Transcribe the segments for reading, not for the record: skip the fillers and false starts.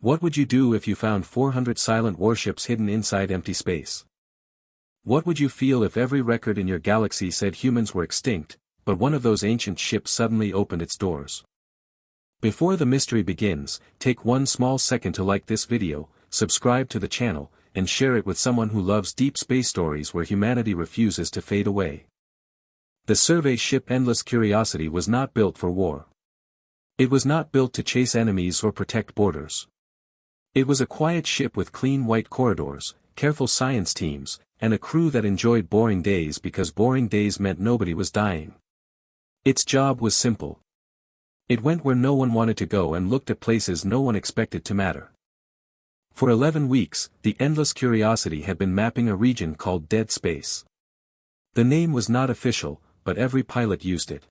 What would you do if you found 400 silent warships hidden inside empty space? What would you feel if every record in your galaxy said humans were extinct, but one of those ancient ships suddenly opened its doors? Before the mystery begins, take one small second to like this video, subscribe to the channel, and share it with someone who loves deep space stories where humanity refuses to fade away. The survey ship Endless Curiosity was not built for war. It was not built to chase enemies or protect borders. It was a quiet ship with clean white corridors, careful science teams, and a crew that enjoyed boring days because boring days meant nobody was dying. Its job was simple. It went where no one wanted to go and looked at places no one expected to matter. For 11 weeks, the Endless Curiosity had been mapping a region called Dead Space. The name was not official, but every pilot used it.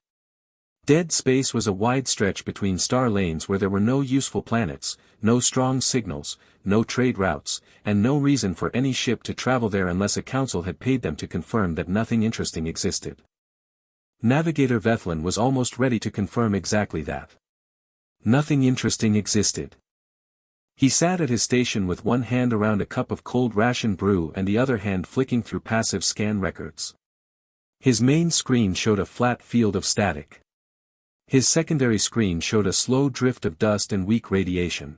Dead Space was a wide stretch between star lanes where there were no useful planets, no strong signals, no trade routes, and no reason for any ship to travel there unless a council had paid them to confirm that nothing interesting existed. Navigator Vethlin was almost ready to confirm exactly that. Nothing interesting existed. He sat at his station with one hand around a cup of cold ration brew and the other hand flicking through passive scan records. His main screen showed a flat field of static. His secondary screen showed a slow drift of dust and weak radiation.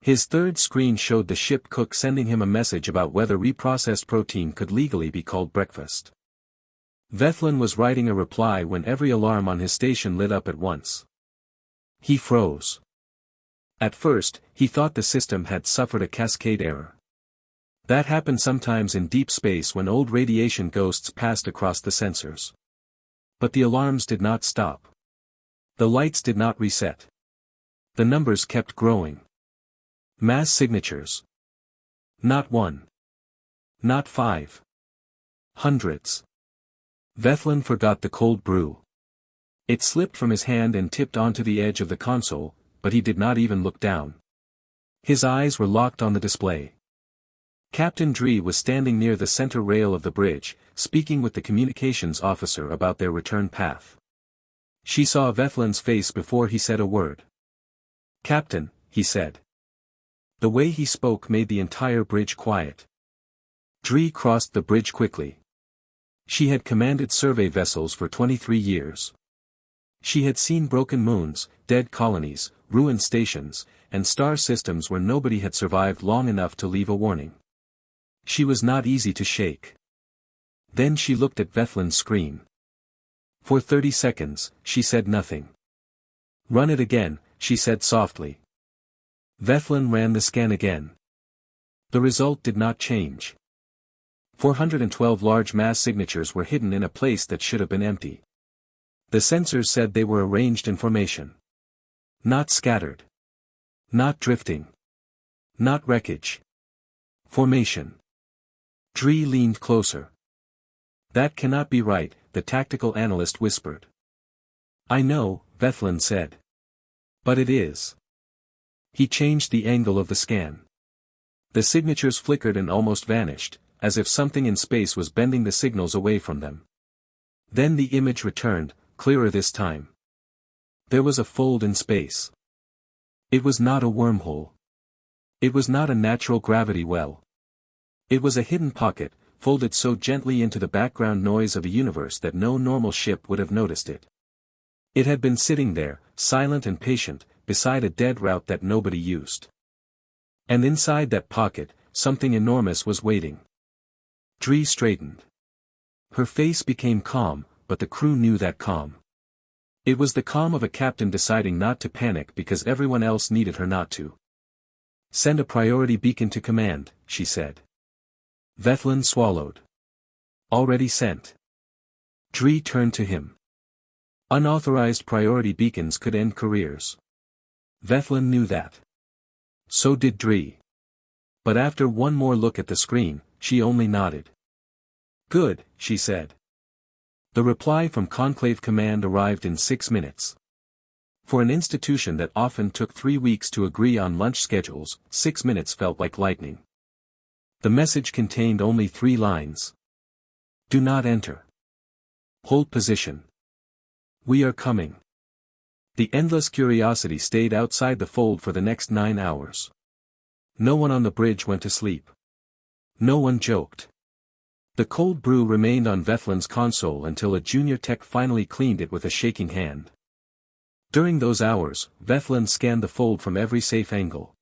His third screen showed the ship cook sending him a message about whether reprocessed protein could legally be called breakfast. Vethlin was writing a reply when every alarm on his station lit up at once. He froze. At first, he thought the system had suffered a cascade error. That happened sometimes in deep space when old radiation ghosts passed across the sensors. But the alarms did not stop. The lights did not reset. The numbers kept growing. Mass signatures. Not one. Not 5. Hundreds. Vethlin forgot the cold brew. It slipped from his hand and tipped onto the edge of the console, but he did not even look down. His eyes were locked on the display. Captain Dree was standing near the center rail of the bridge, speaking with the communications officer about their return path. She saw Vethlin's face before he said a word. "Captain," he said. The way he spoke made the entire bridge quiet. Dree crossed the bridge quickly. She had commanded survey vessels for 23 years. She had seen broken moons, dead colonies, ruined stations, and star systems where nobody had survived long enough to leave a warning. She was not easy to shake. Then she looked at Vethlin's screen. For 30 seconds, she said nothing. "Run it again," she said softly. Vethlin ran the scan again. The result did not change. 412 large mass signatures were hidden in a place that should have been empty. The sensors said they were arranged in formation. Not scattered. Not drifting. Not wreckage. Formation. Dree leaned closer. "That cannot be right," the tactical analyst whispered. "I know," Vethlin said. "But it is." He changed the angle of the scan. The signatures flickered and almost vanished, as if something in space was bending the signals away from them. Then the image returned, clearer this time. There was a fold in space. It was not a wormhole. It was not a natural gravity well. It was a hidden pocket, folded so gently into the background noise of a universe that no normal ship would have noticed it. It had been sitting there, silent and patient, beside a dead route that nobody used. And inside that pocket, something enormous was waiting. Dree straightened. Her face became calm, but the crew knew that calm. It was the calm of a captain deciding not to panic because everyone else needed her not to. "Send a priority beacon to command," she said. Vethlin swallowed. "Already sent." Dree turned to him. Unauthorized priority beacons could end careers. Vethlin knew that. So did Dree. But after one more look at the screen, she only nodded. "Good," she said. The reply from Conclave Command arrived in 6 minutes. For an institution that often took 3 weeks to agree on lunch schedules, 6 minutes felt like lightning. The message contained only 3 lines. "Do not enter. Hold position. We are coming." The Endless Curiosity stayed outside the fold for the next 9 hours. No one on the bridge went to sleep. No one joked. The cold brew remained on Vethlin's console until a junior tech finally cleaned it with a shaking hand. During those hours, Vethlin scanned the fold from every safe angle.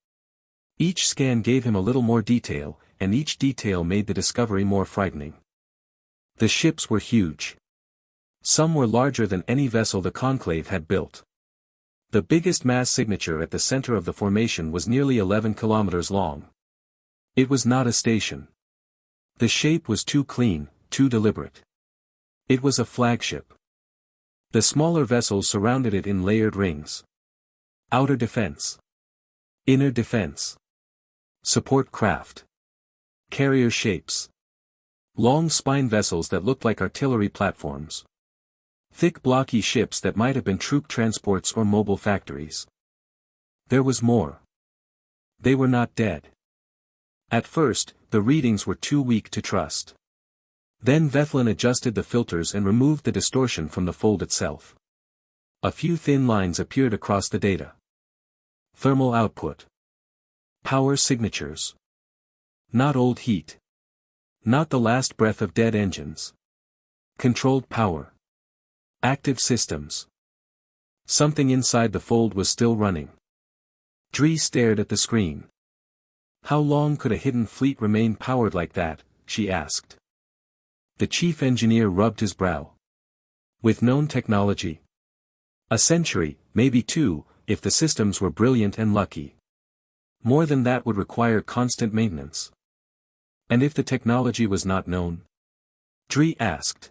Each scan gave him a little more detail, and each detail made the discovery more frightening. The ships were huge. Some were larger than any vessel the Conclave had built. The biggest mass signature at the center of the formation was nearly 11 kilometers long. It was not a station. The shape was too clean, too deliberate. It was a flagship. The smaller vessels surrounded it in layered rings. Outer defense. Inner defense. Support craft. Carrier shapes. Long spine vessels that looked like artillery platforms. Thick blocky ships that might have been troop transports or mobile factories. There was more. They were not dead. At first, the readings were too weak to trust. Then Vethlin adjusted the filters and removed the distortion from the fold itself. A few thin lines appeared across the data. Thermal output. Power signatures. Not old heat. Not the last breath of dead engines. Controlled power. Active systems. Something inside the fold was still running. Dree stared at the screen. How long could a hidden fleet remain powered like that, she asked. The chief engineer rubbed his brow. With known technology? A century, maybe two, if the systems were brilliant and lucky. More than that would require constant maintenance. And if the technology was not known? Dree asked.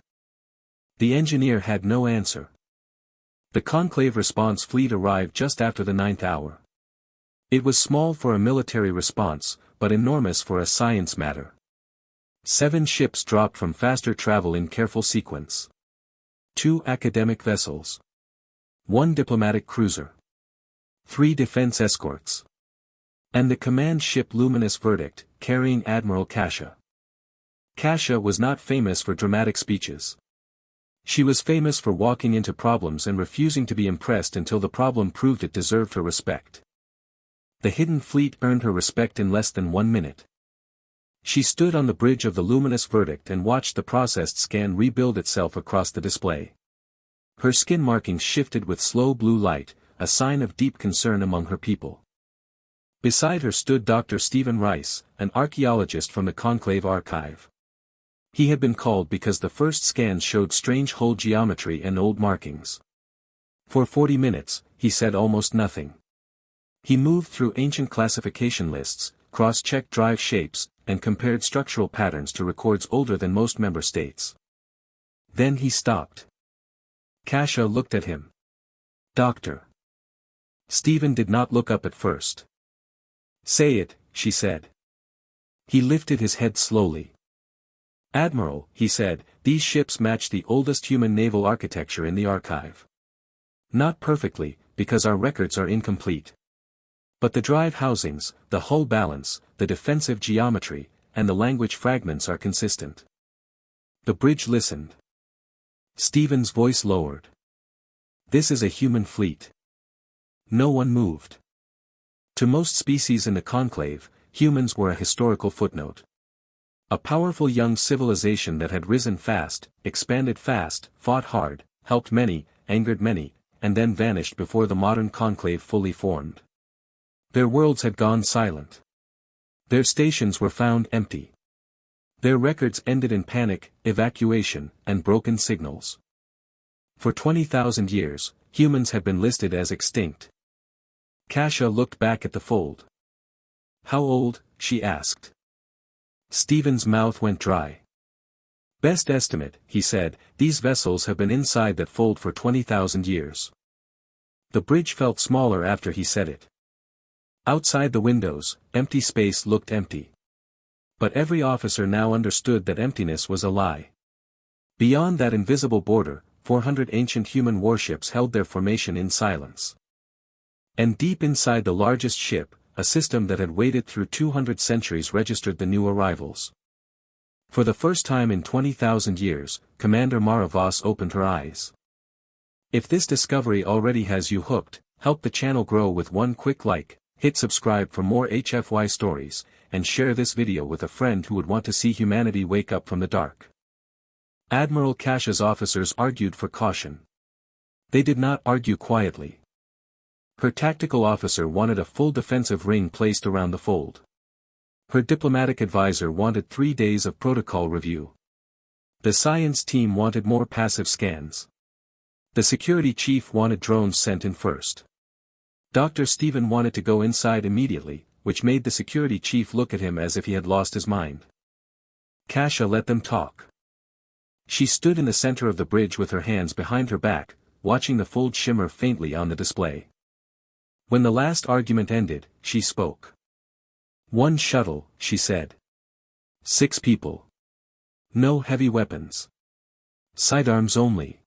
The engineer had no answer. The Conclave response fleet arrived just after the 9th hour. It was small for a military response, but enormous for a science matter. 7 ships dropped from faster travel in careful sequence. 2 academic vessels. 1 diplomatic cruiser. 3 defense escorts. And the command ship Luminous Verdict, carrying Admiral Kasha. Kasha was not famous for dramatic speeches. She was famous for walking into problems and refusing to be impressed until the problem proved it deserved her respect. The hidden fleet earned her respect in less than 1 minute. She stood on the bridge of the Luminous Verdict and watched the processed scan rebuild itself across the display. Her skin markings shifted with slow blue light, a sign of deep concern among her people. Beside her stood Dr. Stephen Rice, an archaeologist from the Conclave archive. He had been called because the first scans showed strange hull geometry and old markings. For 40 minutes, he said almost nothing. He moved through ancient classification lists, cross-checked drive shapes, and compared structural patterns to records older than most member states. Then he stopped. Kasha looked at him. Doctor. Stephen did not look up at first. Say it, she said. He lifted his head slowly. Admiral, he said, these ships match the oldest human naval architecture in the archive. Not perfectly, because our records are incomplete. But the drive housings, the hull balance, the defensive geometry, and the language fragments are consistent. The bridge listened. Stephen's voice lowered. This is a human fleet. No one moved. To most species in the Conclave, humans were a historical footnote. A powerful young civilization that had risen fast, expanded fast, fought hard, helped many, angered many, and then vanished before the modern Conclave fully formed. Their worlds had gone silent. Their stations were found empty. Their records ended in panic, evacuation, and broken signals. For 20,000 years, humans had been listed as extinct. Kasha looked back at the fold. How old? She asked. Stephen's mouth went dry. Best estimate, he said, these vessels have been inside that fold for 20,000 years. The bridge felt smaller after he said it. Outside the windows, empty space looked empty. But every officer now understood that emptiness was a lie. Beyond that invisible border, 400 ancient human warships held their formation in silence. And deep inside the largest ship, a system that had waited through 200 centuries registered the new arrivals. For the first time in 20,000 years, Commander Maravos opened her eyes. If this discovery already has you hooked, help the channel grow with one quick like, Hit subscribe for more HFY stories, and share this video with a friend who would want to see humanity wake up from the dark. Admiral Kasha's officers argued for caution. They did not argue quietly. Her tactical officer wanted a full defensive ring placed around the fold. Her diplomatic advisor wanted 3 days of protocol review. The science team wanted more passive scans. The security chief wanted drones sent in first. Dr. Stephen wanted to go inside immediately, which made the security chief look at him as if he had lost his mind. Kasha let them talk. She stood in the center of the bridge with her hands behind her back, watching the fold shimmer faintly on the display. When the last argument ended, she spoke. 1 shuttle, she said. 6 people. No heavy weapons. Sidearms only.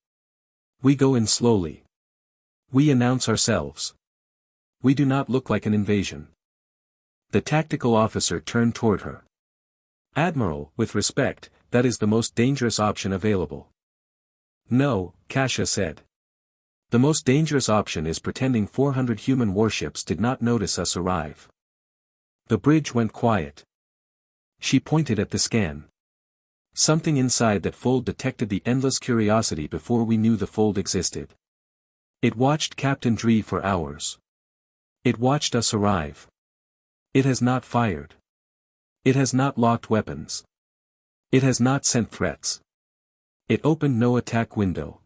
We go in slowly. We announce ourselves. We do not look like an invasion. The tactical officer turned toward her. Admiral, with respect, that is the most dangerous option available. No, Kasha said. The most dangerous option is pretending 400 human warships did not notice us arrive. The bridge went quiet. She pointed at the scan. Something inside that fold detected the endless curiosity before we knew the fold existed. It watched Captain Dree for hours. It watched us arrive. It has not fired. It has not locked weapons. It has not sent threats. It opened no attack window.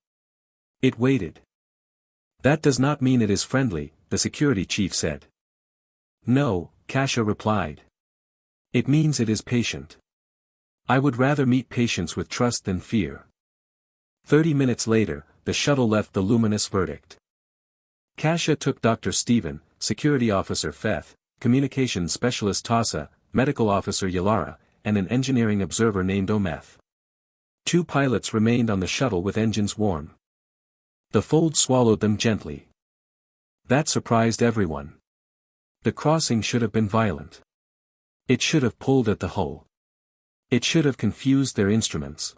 It waited. That does not mean it is friendly, the security chief said. No, Kasha replied. It means it is patient. I would rather meet patience with trust than fear. 30 minutes later, the shuttle left the luminous verdict. Kasha took Dr. Stephen, security officer Feth, communications specialist Tassa, medical officer Yalara, and an engineering observer named Ometh. 2 pilots remained on the shuttle with engines warm. The fold swallowed them gently. That surprised everyone. The crossing should have been violent. It should have pulled at the hull. It should have confused their instruments.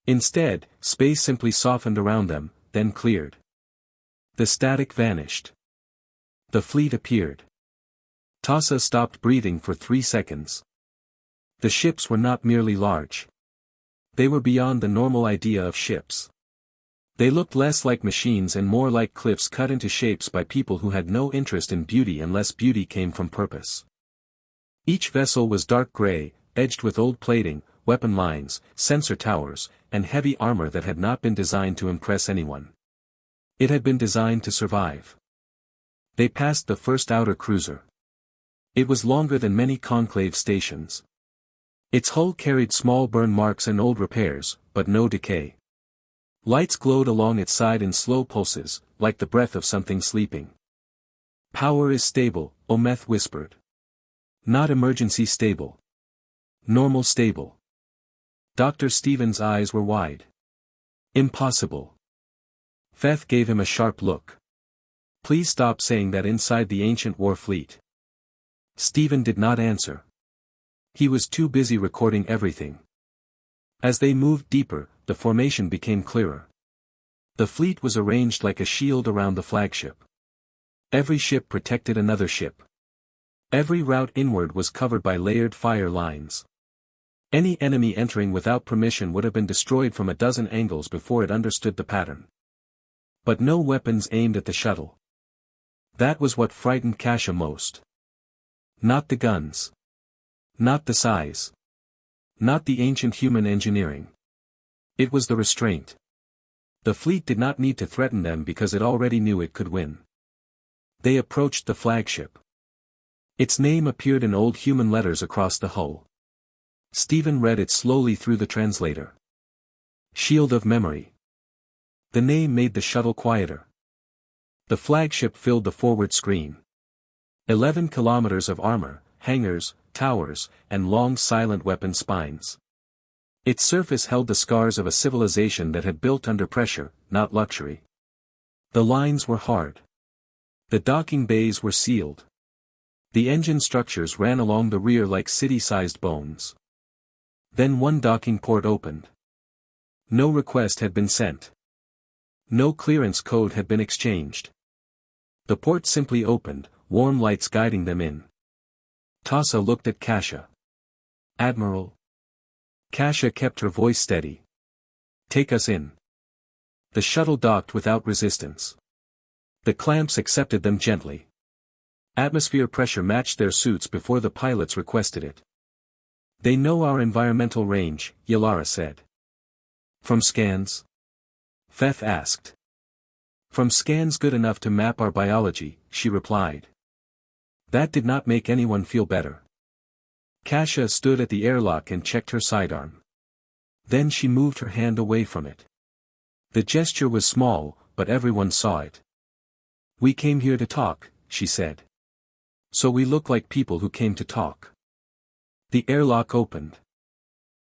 Instead, space simply softened around them, then cleared. The static vanished. The fleet appeared. Tassa stopped breathing for 3 seconds. The ships were not merely large. They were beyond the normal idea of ships. They looked less like machines and more like cliffs cut into shapes by people who had no interest in beauty unless beauty came from purpose. Each vessel was dark gray, edged with old plating, weapon lines, sensor towers, and heavy armor that had not been designed to impress anyone. It had been designed to survive. They passed the first outer cruiser. It was longer than many conclave stations. Its hull carried small burn marks and old repairs, but no decay. Lights glowed along its side in slow pulses, like the breath of something sleeping. Power is stable, Ometh whispered. Not emergency stable. Normal stable. Dr. Stephen's eyes were wide. Impossible. Feth gave him a sharp look. Please stop saying that inside the ancient war fleet. Stephen did not answer. He was too busy recording everything. As they moved deeper, the formation became clearer. The fleet was arranged like a shield around the flagship. Every ship protected another ship. Every route inward was covered by layered fire lines. Any enemy entering without permission would have been destroyed from a dozen angles before it understood the pattern. But no weapons aimed at the shuttle. That was what frightened Kasha most. Not the guns. Not the size. Not the ancient human engineering. It was the restraint. The fleet did not need to threaten them because it already knew it could win. They approached the flagship. Its name appeared in old human letters across the hull. Stephen read it slowly through the translator. Shield of Memory. The name made the shuttle quieter. The flagship filled the forward screen. 11 kilometers of armor, hangars, towers, and long silent weapon spines. Its surface held the scars of a civilization that had built under pressure, not luxury. The lines were hard. The docking bays were sealed. The engine structures ran along the rear like city-sized bones. Then one docking port opened. No request had been sent. No clearance code had been exchanged. The port simply opened, warm lights guiding them in. Tassa looked at Kasia. "Admiral." Kasia kept her voice steady. "Take us in." The shuttle docked without resistance. The clamps accepted them gently. Atmosphere pressure matched their suits before the pilots requested it. "They know our environmental range," Yalara said. "From scans?" Feth asked. "From scans good enough to map our biology," she replied. That did not make anyone feel better. Kasia stood at the airlock and checked her sidearm. Then she moved her hand away from it. The gesture was small, but everyone saw it. "We came here to talk," she said. "So we look like people who came to talk." The airlock opened.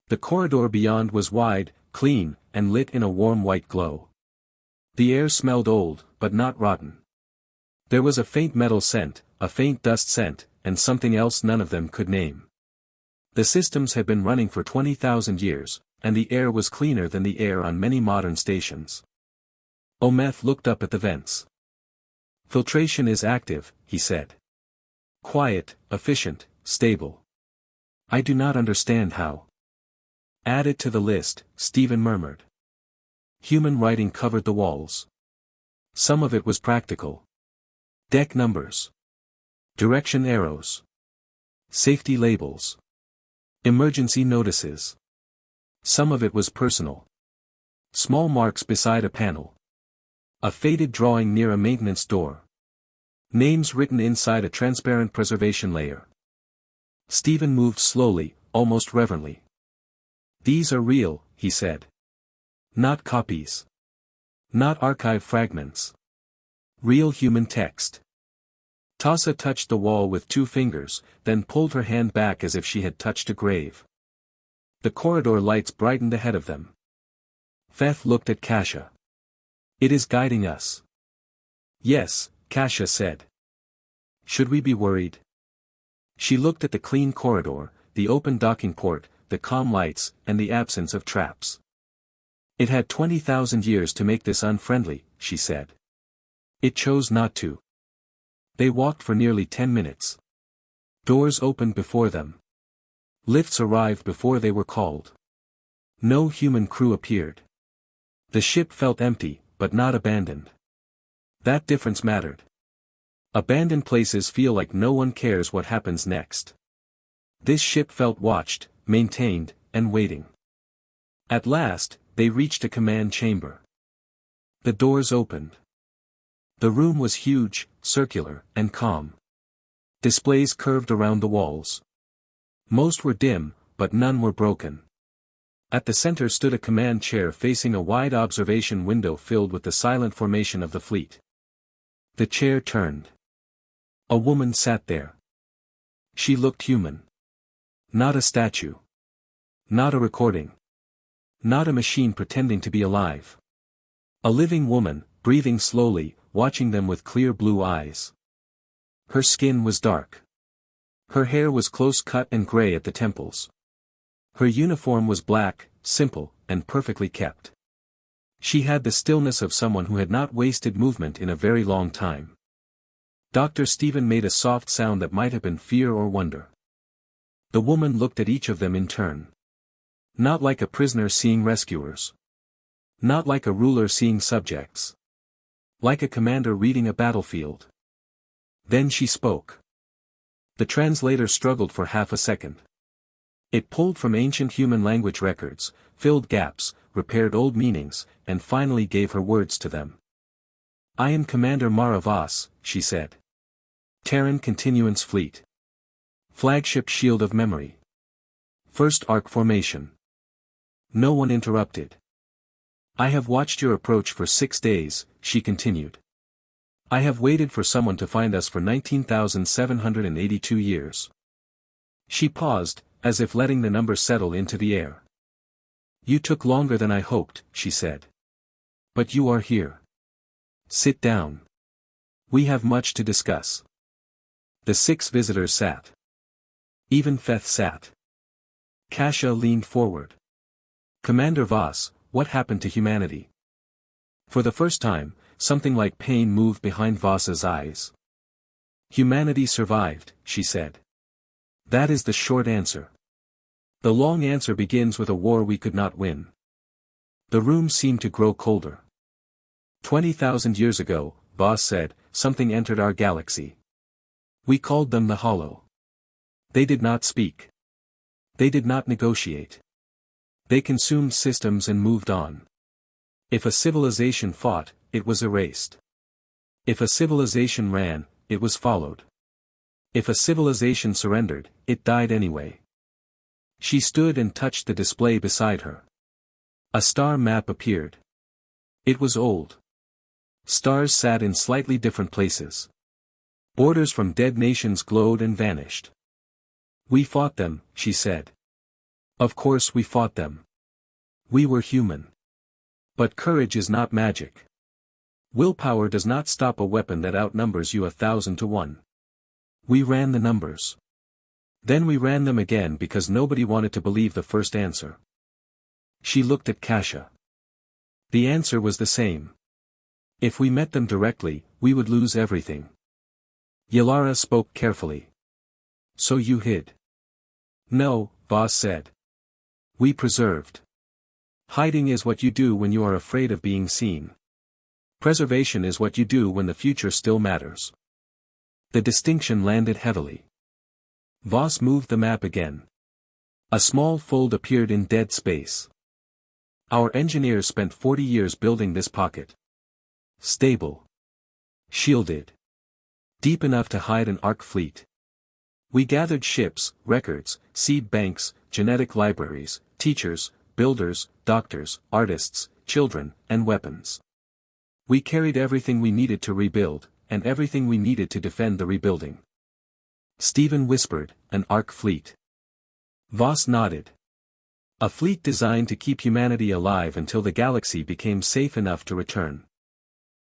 The corridor beyond was wide, clean, and lit in a warm white glow. The air smelled old, but not rotten. There was a faint metal scent, a faint dust scent, and something else none of them could name. The systems had been running for 20,000 years, and the air was cleaner than the air on many modern stations. Ometh looked up at the vents. "Filtration is active," he said. "Quiet, efficient, stable. I do not understand how." "Add it to the list," Stephen murmured. Human writing covered the walls. Some of it was practical. Deck numbers. Direction arrows. Safety labels. Emergency notices. Some of it was personal. Small marks beside a panel. A faded drawing near a maintenance door. Names written inside a transparent preservation layer. Stephen moved slowly, almost reverently. "These are real," he said. "Not copies. Not archive fragments. Real human text." Tassa touched the wall with 2 fingers, then pulled her hand back as if she had touched a grave. The corridor lights brightened ahead of them. Feth looked at Kasia. "It is guiding us." "Yes," Kasia said. "Should we be worried?" She looked at the clean corridor, the open docking port, the calm lights, and the absence of traps. "It had 20,000 years to make this unfriendly," she said. "It chose not to." They walked for nearly 10 minutes. Doors opened before them. Lifts arrived before they were called. No human crew appeared. The ship felt empty, but not abandoned. That difference mattered. Abandoned places feel like no one cares what happens next. This ship felt watched, maintained, and waiting. At last, they reached a command chamber. The doors opened. The room was huge, circular, and calm. Displays curved around the walls. Most were dim, but none were broken. At the center stood a command chair facing a wide observation window filled with the silent formation of the fleet. The chair turned. A woman sat there. She looked human. Not a statue. Not a recording. Not a machine pretending to be alive. A living woman, breathing slowly, watching them with clear blue eyes. Her skin was dark. Her hair was close-cut and gray at the temples. Her uniform was black, simple, and perfectly kept. She had the stillness of someone who had not wasted movement in a very long time. Dr. Stephen made a soft sound that might have been fear or wonder. The woman looked at each of them in turn. Not like a prisoner seeing rescuers. Not like a ruler seeing subjects. Like a commander reading a battlefield. Then she spoke. The translator struggled for half a second. It pulled from ancient human language records, filled gaps, repaired old meanings, and finally gave her words to them. "I am Commander Mara Voss," she said. "Terran Continuance Fleet. Flagship Shield of Memory. First Arc Formation." No one interrupted. "I have watched your approach for 6 days," she continued. "I have waited for someone to find us for 19,782 years." She paused, as if letting the number settle into the air. "You took longer than I hoped," she said. "But you are here. Sit down. We have much to discuss." The 6 visitors sat. Even Feth sat. Kasia leaned forward. "Commander Voss, what happened to humanity?" For the first time, something like pain moved behind Voss's eyes. Humanity survived, she said. That is the short answer. The long answer begins with a war we could not win. The room seemed to grow colder. 20,000 years ago, Voss said, something entered our galaxy. We called them the Hollow. They did not speak. They did not negotiate. They consumed systems and moved on. If a civilization fought, it was erased. If a civilization ran, it was followed. If a civilization surrendered, it died anyway. She stood and touched the display beside her. A star map appeared. It was old. Stars sat in slightly different places. Borders from dead nations glowed and vanished. We fought them, she said. Of course we fought them. We were human. But courage is not magic. Willpower does not stop a weapon that outnumbers you 1,000 to 1. We ran the numbers. Then we ran them again because nobody wanted to believe the first answer. She looked at Kasha. The answer was the same. If we met them directly, we would lose everything. Yalara spoke carefully. So you hid? No, Voss said. We preserved. Hiding is what you do when you are afraid of being seen. Preservation is what you do when the future still matters. The distinction landed heavily. Voss moved the map again. A small fold appeared in dead space. Our engineers spent 40 years building this pocket. Stable. Shielded. Deep enough to hide an arc fleet. We gathered ships, records, seed banks, genetic libraries, teachers, builders, doctors, artists, children, and weapons. We carried everything we needed to rebuild, and everything we needed to defend the rebuilding. Stephen whispered, an arc fleet. Voss nodded. A fleet designed to keep humanity alive until the galaxy became safe enough to return.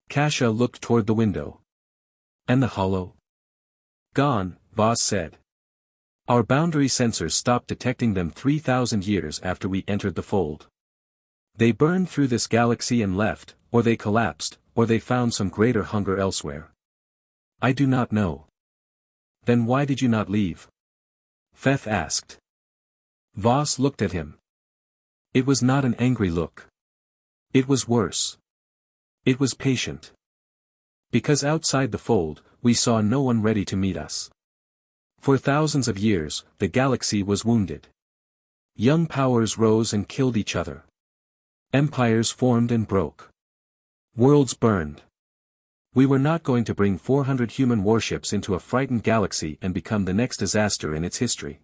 Kasha looked toward the window. And the Hollow? Gone, Voss said. Our boundary sensors stopped detecting them 3,000 years after we entered the fold. They burned through this galaxy and left, or they collapsed, or they found some greater hunger elsewhere. I do not know. Then why did you not leave? Feth asked. Voss looked at him. It was not an angry look. It was worse. It was patient. Because outside the fold, we saw no one ready to meet us. For thousands of years, the galaxy was wounded. Young powers rose and killed each other. Empires formed and broke. Worlds burned. We were not going to bring 400 human warships into a frightened galaxy and become the next disaster in its history.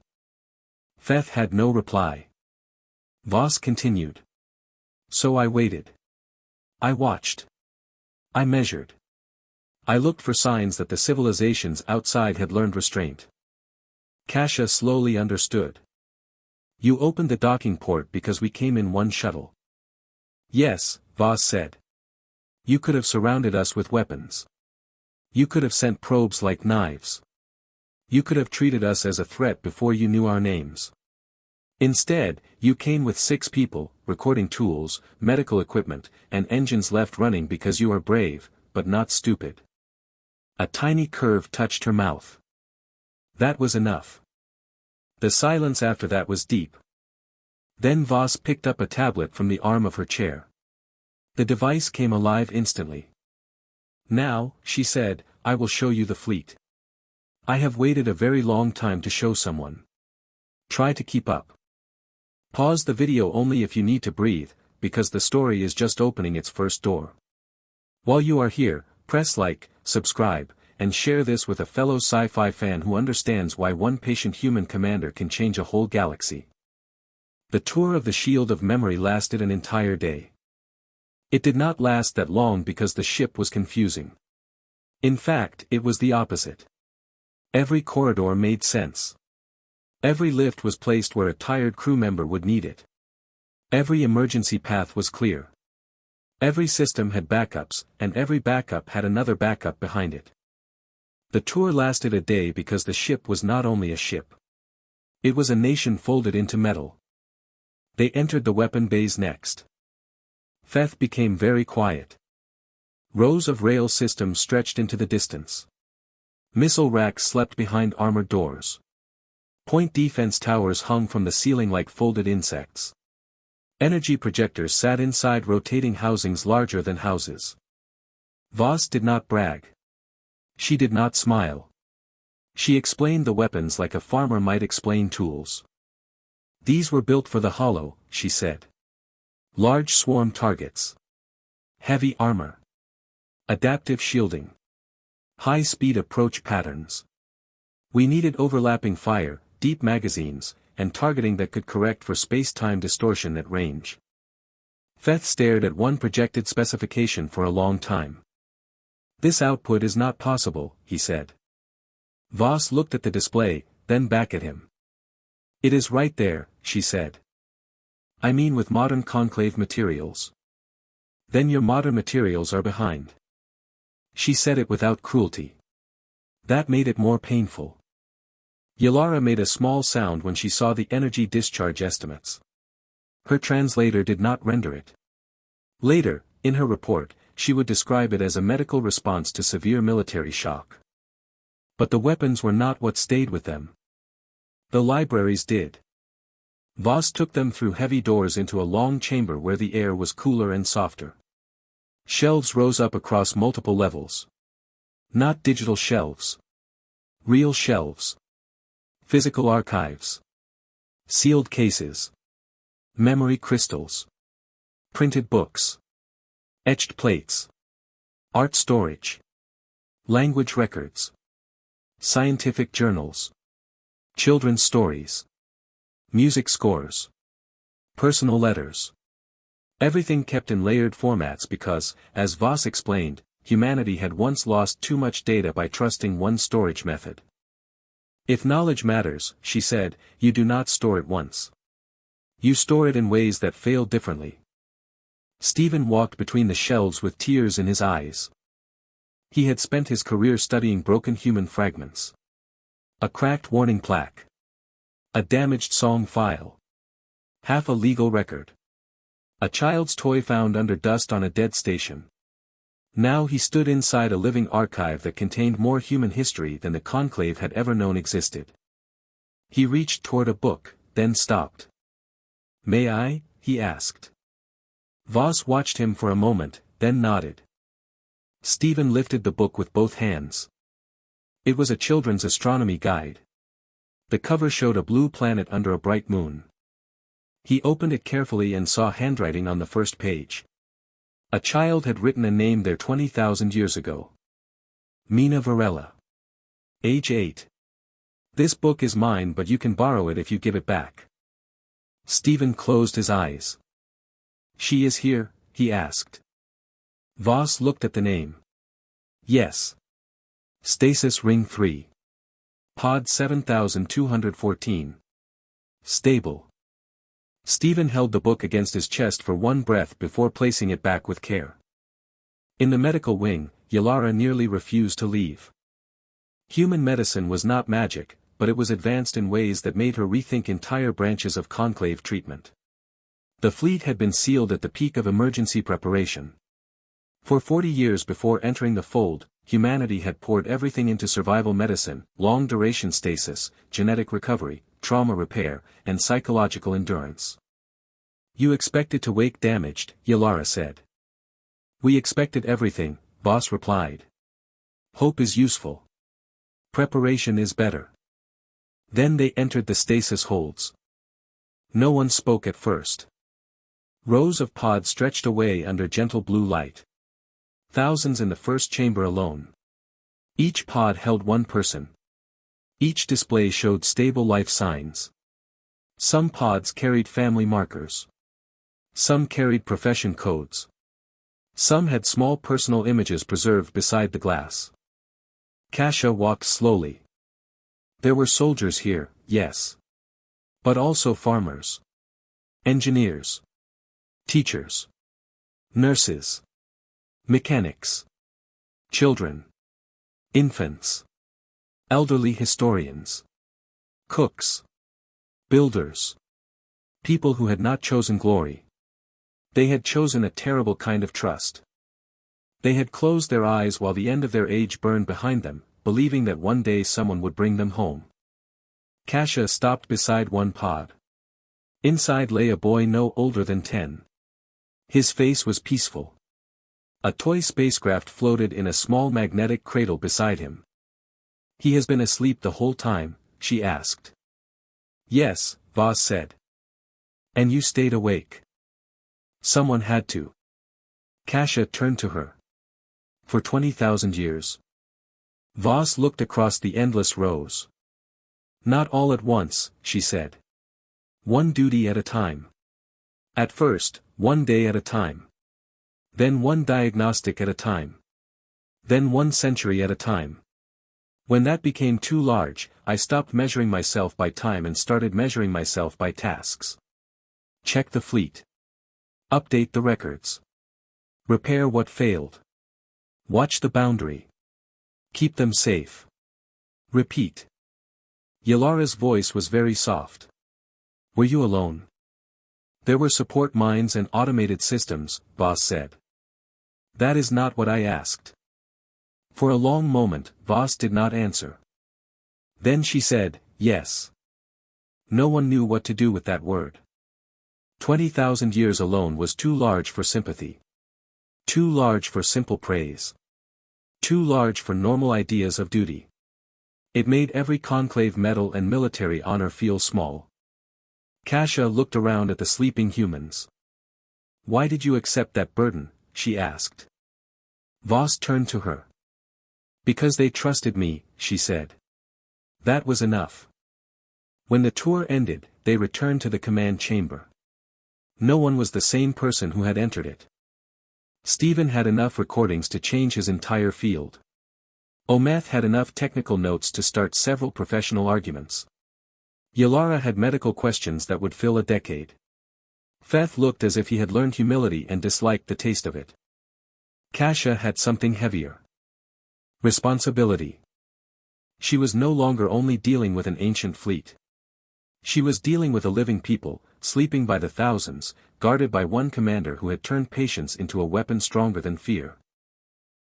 Feth had no reply. Voss continued. So I waited. I watched. I measured. I looked for signs that the civilizations outside had learned restraint. Kasha slowly understood. You opened the docking port because we came in one shuttle. Yes, Voss said. You could have surrounded us with weapons. You could have sent probes like knives. You could have treated us as a threat before you knew our names. Instead, you came with 6 people, recording tools, medical equipment, and engines left running because you are brave, but not stupid. A tiny curve touched her mouth. That was enough. The silence after that was deep. Then Voss picked up a tablet from the arm of her chair. The device came alive instantly. Now, she said, I will show you the fleet. I have waited a very long time to show someone. Try to keep up. Pause the video only if you need to breathe, because the story is just opening its first door. While you are here, press like, subscribe, and share this with a fellow sci-fi fan who understands why one patient human commander can change a whole galaxy. The tour of the Shield of Memory lasted an entire day. It did not last that long because the ship was confusing. In fact, it was the opposite. Every corridor made sense. Every lift was placed where a tired crew member would need it. Every emergency path was clear. Every system had backups, and every backup had another backup behind it. The tour lasted a day because the ship was not only a ship. It was a nation folded into metal. They entered the weapon bays next. Feth became very quiet. Rows of rail systems stretched into the distance. Missile racks slept behind armored doors. Point defense towers hung from the ceiling like folded insects. Energy projectors sat inside rotating housings larger than houses. Voss did not brag. She did not smile. She explained the weapons like a farmer might explain tools. These were built for the hollow, she said. Large swarm targets. Heavy armor. Adaptive shielding. High-speed approach patterns. We needed overlapping fire, deep magazines, and targeting that could correct for space-time distortion at range. Feth stared at one projected specification for a long time. This output is not possible, he said. Voss looked at the display, then back at him. It is right there, she said. I mean with modern conclave materials. Then your modern materials are behind. She said it without cruelty. That made it more painful. Yalara made a small sound when she saw the energy discharge estimates. Her translator did not render it. Later, in her report, she would describe it as a medical response to severe military shock. But the weapons were not what stayed with them. The libraries did. Voss took them through heavy doors into a long chamber where the air was cooler and softer. Shelves rose up across multiple levels. Not digital shelves. Real shelves. Physical archives. Sealed cases. Memory crystals. Printed books. Etched plates. Art storage. Language records. Scientific journals. Children's stories. Music scores. Personal letters. Everything kept in layered formats because, as Voss explained, humanity had once lost too much data by trusting one storage method. If knowledge matters, she said, you do not store it once. You store it in ways that fail differently. Stephen walked between the shelves with tears in his eyes. He had spent his career studying broken human fragments. A cracked warning plaque. A damaged song file. Half a legal record. A child's toy found under dust on a dead station. Now he stood inside a living archive that contained more human history than the Conclave had ever known existed. He reached toward a book, then stopped. May I? He asked. Voss watched him for a moment, then nodded. Stephen lifted the book with both hands. It was a children's astronomy guide. The cover showed a blue planet under a bright moon. He opened it carefully and saw handwriting on the first page. A child had written a name there 20,000 years ago. Mina Varela. Age 8. This book is mine, but you can borrow it if you give it back. Stephen closed his eyes. She is here? He asked. Voss looked at the name. Yes. Stasis Ring 3. Pod 7214. Stable. Stephen held the book against his chest for one breath before placing it back with care. In the medical wing, Yalara nearly refused to leave. Human medicine was not magic, but it was advanced in ways that made her rethink entire branches of conclave treatment. The fleet had been sealed at the peak of emergency preparation. For 40 years before entering the fold, humanity had poured everything into survival medicine, long-duration stasis, genetic recovery, trauma repair, and psychological endurance. You expected to wake damaged, Yalara said. We expected everything, Voss replied. Hope is useful. Preparation is better. Then they entered the stasis holds. No one spoke at first. Rows of pods stretched away under gentle blue light. Thousands in the first chamber alone. Each pod held one person. Each display showed stable life signs. Some pods carried family markers. Some carried profession codes. Some had small personal images preserved beside the glass. Kasha walked slowly. There were soldiers here, yes. But also farmers. Engineers. Teachers. Nurses. Mechanics. Children. Infants. Elderly historians. Cooks. Builders. People who had not chosen glory. They had chosen a terrible kind of trust. They had closed their eyes while the end of their age burned behind them, believing that one day someone would bring them home. Kasia stopped beside one pod. Inside lay a boy no older than 10. His face was peaceful. A toy spacecraft floated in a small magnetic cradle beside him. "He has been asleep the whole time?" she asked. "Yes," Voss said. "And you stayed awake?" "Someone had to." Kasia turned to her. "For 20,000 years." Voss looked across the endless rows. "Not all at once," she said. "One duty at a time. At first, one day at a time. Then one diagnostic at a time. Then 1 century at a time. When that became too large, I stopped measuring myself by time and started measuring myself by tasks. Check the fleet. Update the records. Repair what failed. Watch the boundary. Keep them safe. Repeat." Yalara's voice was very soft. "Were you alone?" "There were support mines and automated systems," Voss said. "That is not what I asked." For a long moment, Voss did not answer. Then she said, "Yes." No one knew what to do with that word. 20,000 years alone was too large for sympathy. Too large for simple praise. Too large for normal ideas of duty. It made every conclave medal and military honor feel small. Kasia looked around at the sleeping humans. "Why did you accept that burden?" she asked. Voss turned to her. "Because they trusted me," she said. That was enough. When the tour ended, they returned to the command chamber. No one was the same person who had entered it. Stephen had enough recordings to change his entire field. Ometh had enough technical notes to start several professional arguments. Yalara had medical questions that would fill a decade. Feth looked as if he had learned humility and disliked the taste of it. Kasia had something heavier. Responsibility. She was no longer only dealing with an ancient fleet. She was dealing with a living people, sleeping by the thousands, guarded by one commander who had turned patience into a weapon stronger than fear.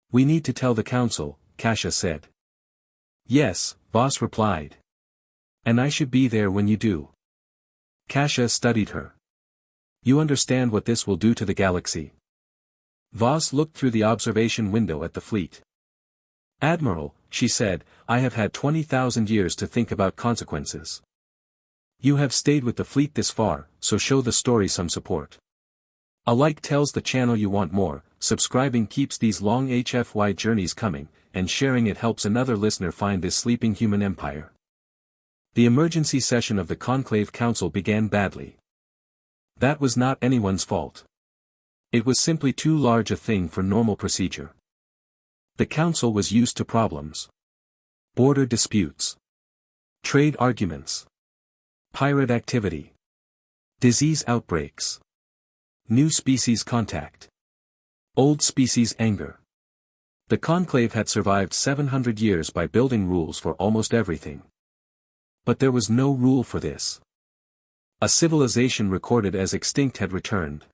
"We need to tell the council," Kasia said. "Yes," Voss replied. "And I should be there when you do." Kasia studied her. "You understand what this will do to the galaxy?" Voss looked through the observation window at the fleet. "Admiral," she said, "I have had 20,000 years to think about consequences. You have stayed with the fleet this far, so show the story some support. A like tells the channel you want more, subscribing keeps these long HFY journeys coming, and sharing it helps another listener find this sleeping human empire." The emergency session of the Conclave Council began badly. That was not anyone's fault. It was simply too large a thing for normal procedure. The council was used to problems. Border disputes. Trade arguments. Pirate activity. Disease outbreaks. New species contact. Old species anger. The conclave had survived 700 years by building rules for almost everything. But there was no rule for this. A civilization recorded as extinct had returned.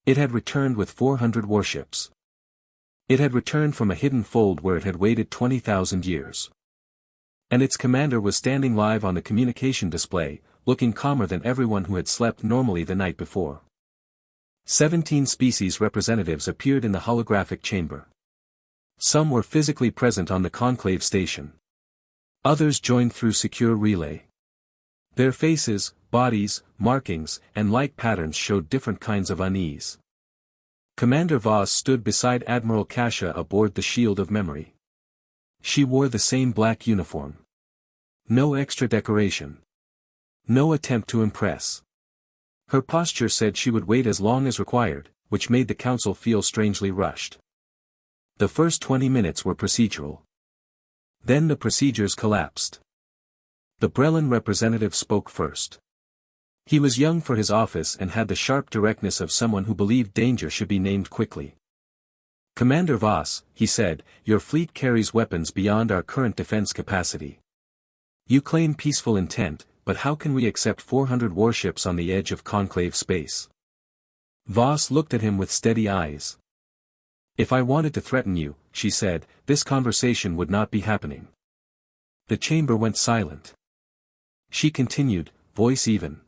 It had returned with 400 warships. It had returned from a hidden fold where it had waited 20,000 years. And its commander was standing live on the communication display, looking calmer than everyone who had slept normally the night before. 17 species representatives appeared in the holographic chamber. Some were physically present on the conclave station. Others joined through secure relay. Their faces, bodies, markings, and light patterns showed different kinds of unease. Commander Voss stood beside Admiral Kasia aboard the Shield of Memory. She wore the same black uniform. No extra decoration. No attempt to impress. Her posture said she would wait as long as required, which made the council feel strangely rushed. The first 20 minutes were procedural. Then the procedures collapsed. The Brellan representative spoke first. He was young for his office and had the sharp directness of someone who believed danger should be named quickly. "Commander Voss," he said, "your fleet carries weapons beyond our current defense capacity. You claim peaceful intent, but how can we accept 400 warships on the edge of conclave space?" Voss looked at him with steady eyes. "If I wanted to threaten you," she said, this conversation would not be happening. The chamber went silent. She continued, voice even.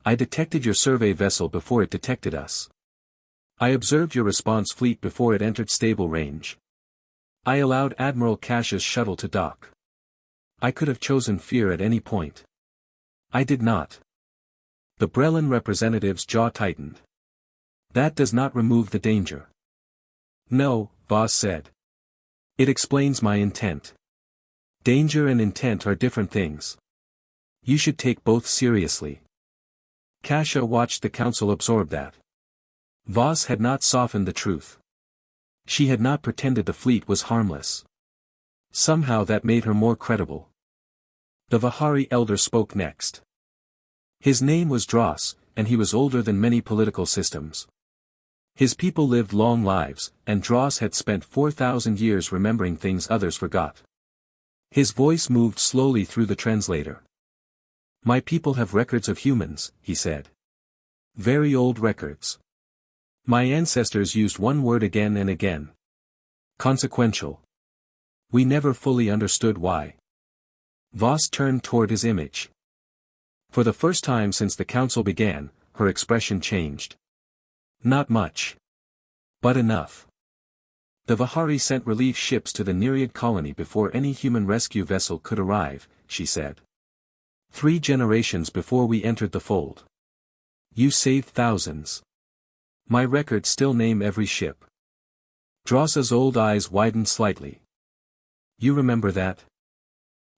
I detected your survey vessel before it detected us. I observed your response fleet before it entered stable range. I allowed Admiral Cash's shuttle to dock. I could have chosen fear at any point. I did not. The Brellan representative's jaw tightened. That does not remove the danger. No, Voss said. It explains my intent. Danger and intent are different things. You should take both seriously. Kasha watched the council absorb that. Voss had not softened the truth. She had not pretended the fleet was harmless. Somehow that made her more credible. The Vihari elder spoke next. His name was Dross, and he was older than many political systems. His people lived long lives, and Dross had spent 4,000 years remembering things others forgot. His voice moved slowly through the translator. My people have records of humans, he said. Very old records. My ancestors used one word again and again. Consequential. We never fully understood why. Voss turned toward his image. For the first time since the council began, her expression changed. Not much. But enough. The Vihari sent relief ships to the Nereid colony before any human rescue vessel could arrive, she said. 3 generations before we entered the fold. You saved thousands. My records still name every ship. Dross's old eyes widened slightly. You remember that?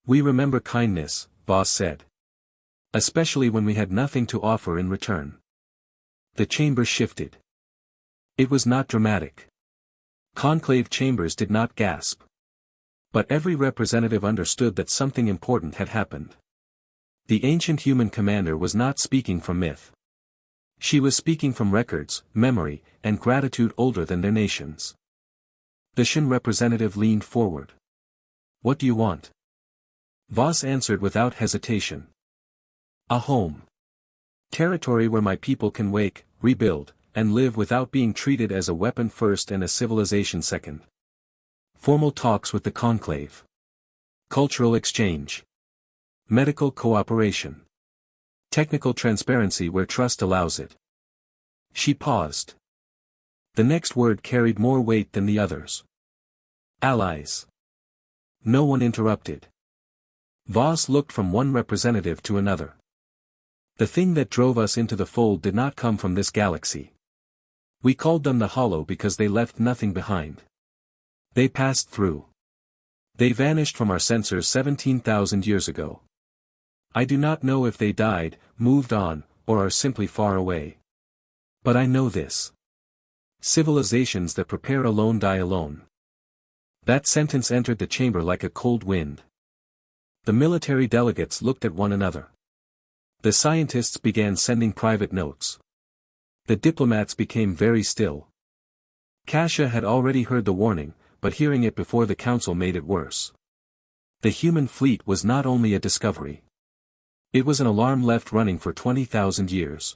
We remember kindness, Voss said. Especially when we had nothing to offer in return. The chamber shifted. It was not dramatic. Conclave chambers did not gasp. But every representative understood that something important had happened. The ancient human commander was not speaking from myth. She was speaking from records, memory, and gratitude older than their nations. The Shin representative leaned forward. What do you want? Voss answered without hesitation. A home. Territory where my people can wake, rebuild, and live without being treated as a weapon first and a civilization second. Formal talks with the conclave. Cultural exchange. Medical cooperation. Technical transparency where trust allows it. She paused. The next word carried more weight than the others. Allies. No one interrupted. Voss looked from one representative to another. The thing that drove us into the fold did not come from this galaxy. We called them the Hollow because they left nothing behind. They passed through. They vanished from our sensors 17,000 years ago. I do not know if they died, moved on, or are simply far away. But I know this. Civilizations that prepare alone die alone. That sentence entered the chamber like a cold wind. The military delegates looked at one another. The scientists began sending private notes. The diplomats became very still. Kasha had already heard the warning, but hearing it before the council made it worse. The human fleet was not only a discovery. It was an alarm left running for 20,000 years.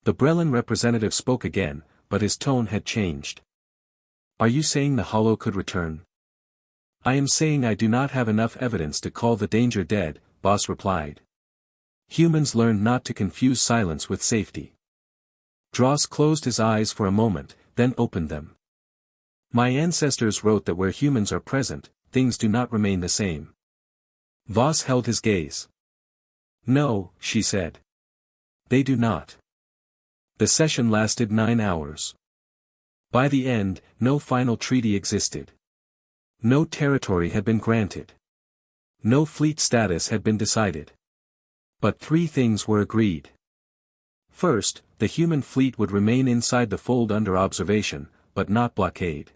The Brellan representative spoke again, but his tone had changed. Are you saying the Hollow could return? I am saying I do not have enough evidence to call the danger dead, Voss replied. Humans learned not to confuse silence with safety. Dross closed his eyes for a moment, then opened them. My ancestors wrote that where humans are present, things do not remain the same. Voss held his gaze. No, she said. They do not. The session lasted 9 hours. By the end, no final treaty existed. No territory had been granted. No fleet status had been decided. But 3 things were agreed. First, the human fleet would remain inside the fold under observation, but not blockade.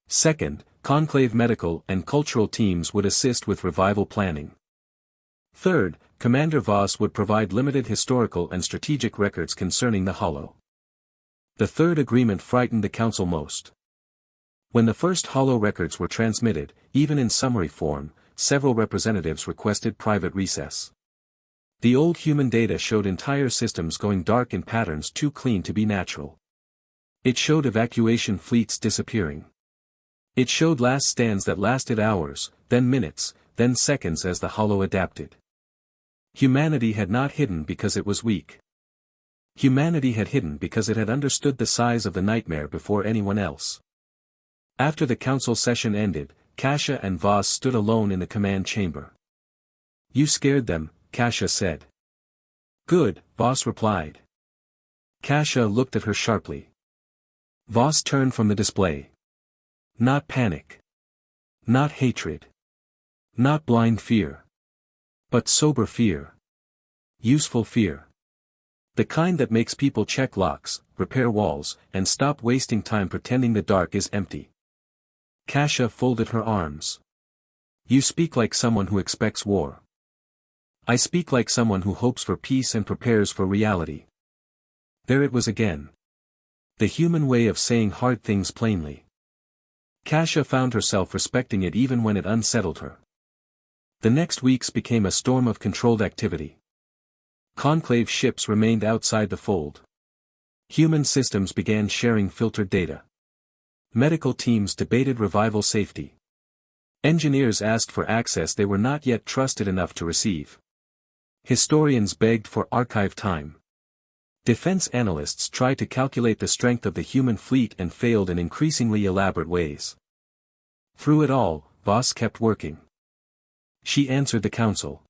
Second, conclave medical and cultural teams would assist with revival planning. Third, Commander Voss would provide limited historical and strategic records concerning the Hollow. The third agreement frightened the council most. When the first Hollow records were transmitted, even in summary form, several representatives requested private recess. The old human data showed entire systems going dark in patterns too clean to be natural. It showed evacuation fleets disappearing. It showed last stands that lasted hours, then minutes, then seconds as the hollow adapted. Humanity had not hidden because it was weak. Humanity had hidden because it had understood the size of the nightmare before anyone else. After the council session ended, Kasia and Voss stood alone in the command chamber. "You scared them," Kasia said. "Good," Voss replied. Kasia looked at her sharply. Voss turned from the display. Not panic. Not hatred. Not blind fear. But sober fear. Useful fear. The kind that makes people check locks, repair walls, and stop wasting time pretending the dark is empty. Kasia folded her arms. "You speak like someone who expects war. I speak like someone who hopes for peace and prepares for reality." There it was again. The human way of saying hard things plainly. Kasia found herself respecting it even when it unsettled her. The next weeks became a storm of controlled activity. Conclave ships remained outside the fold. Human systems began sharing filtered data. Medical teams debated revival safety. Engineers asked for access they were not yet trusted enough to receive. Historians begged for archive time. Defense analysts tried to calculate the strength of the human fleet and failed in increasingly elaborate ways. Through it all, Voss kept working. She answered the council.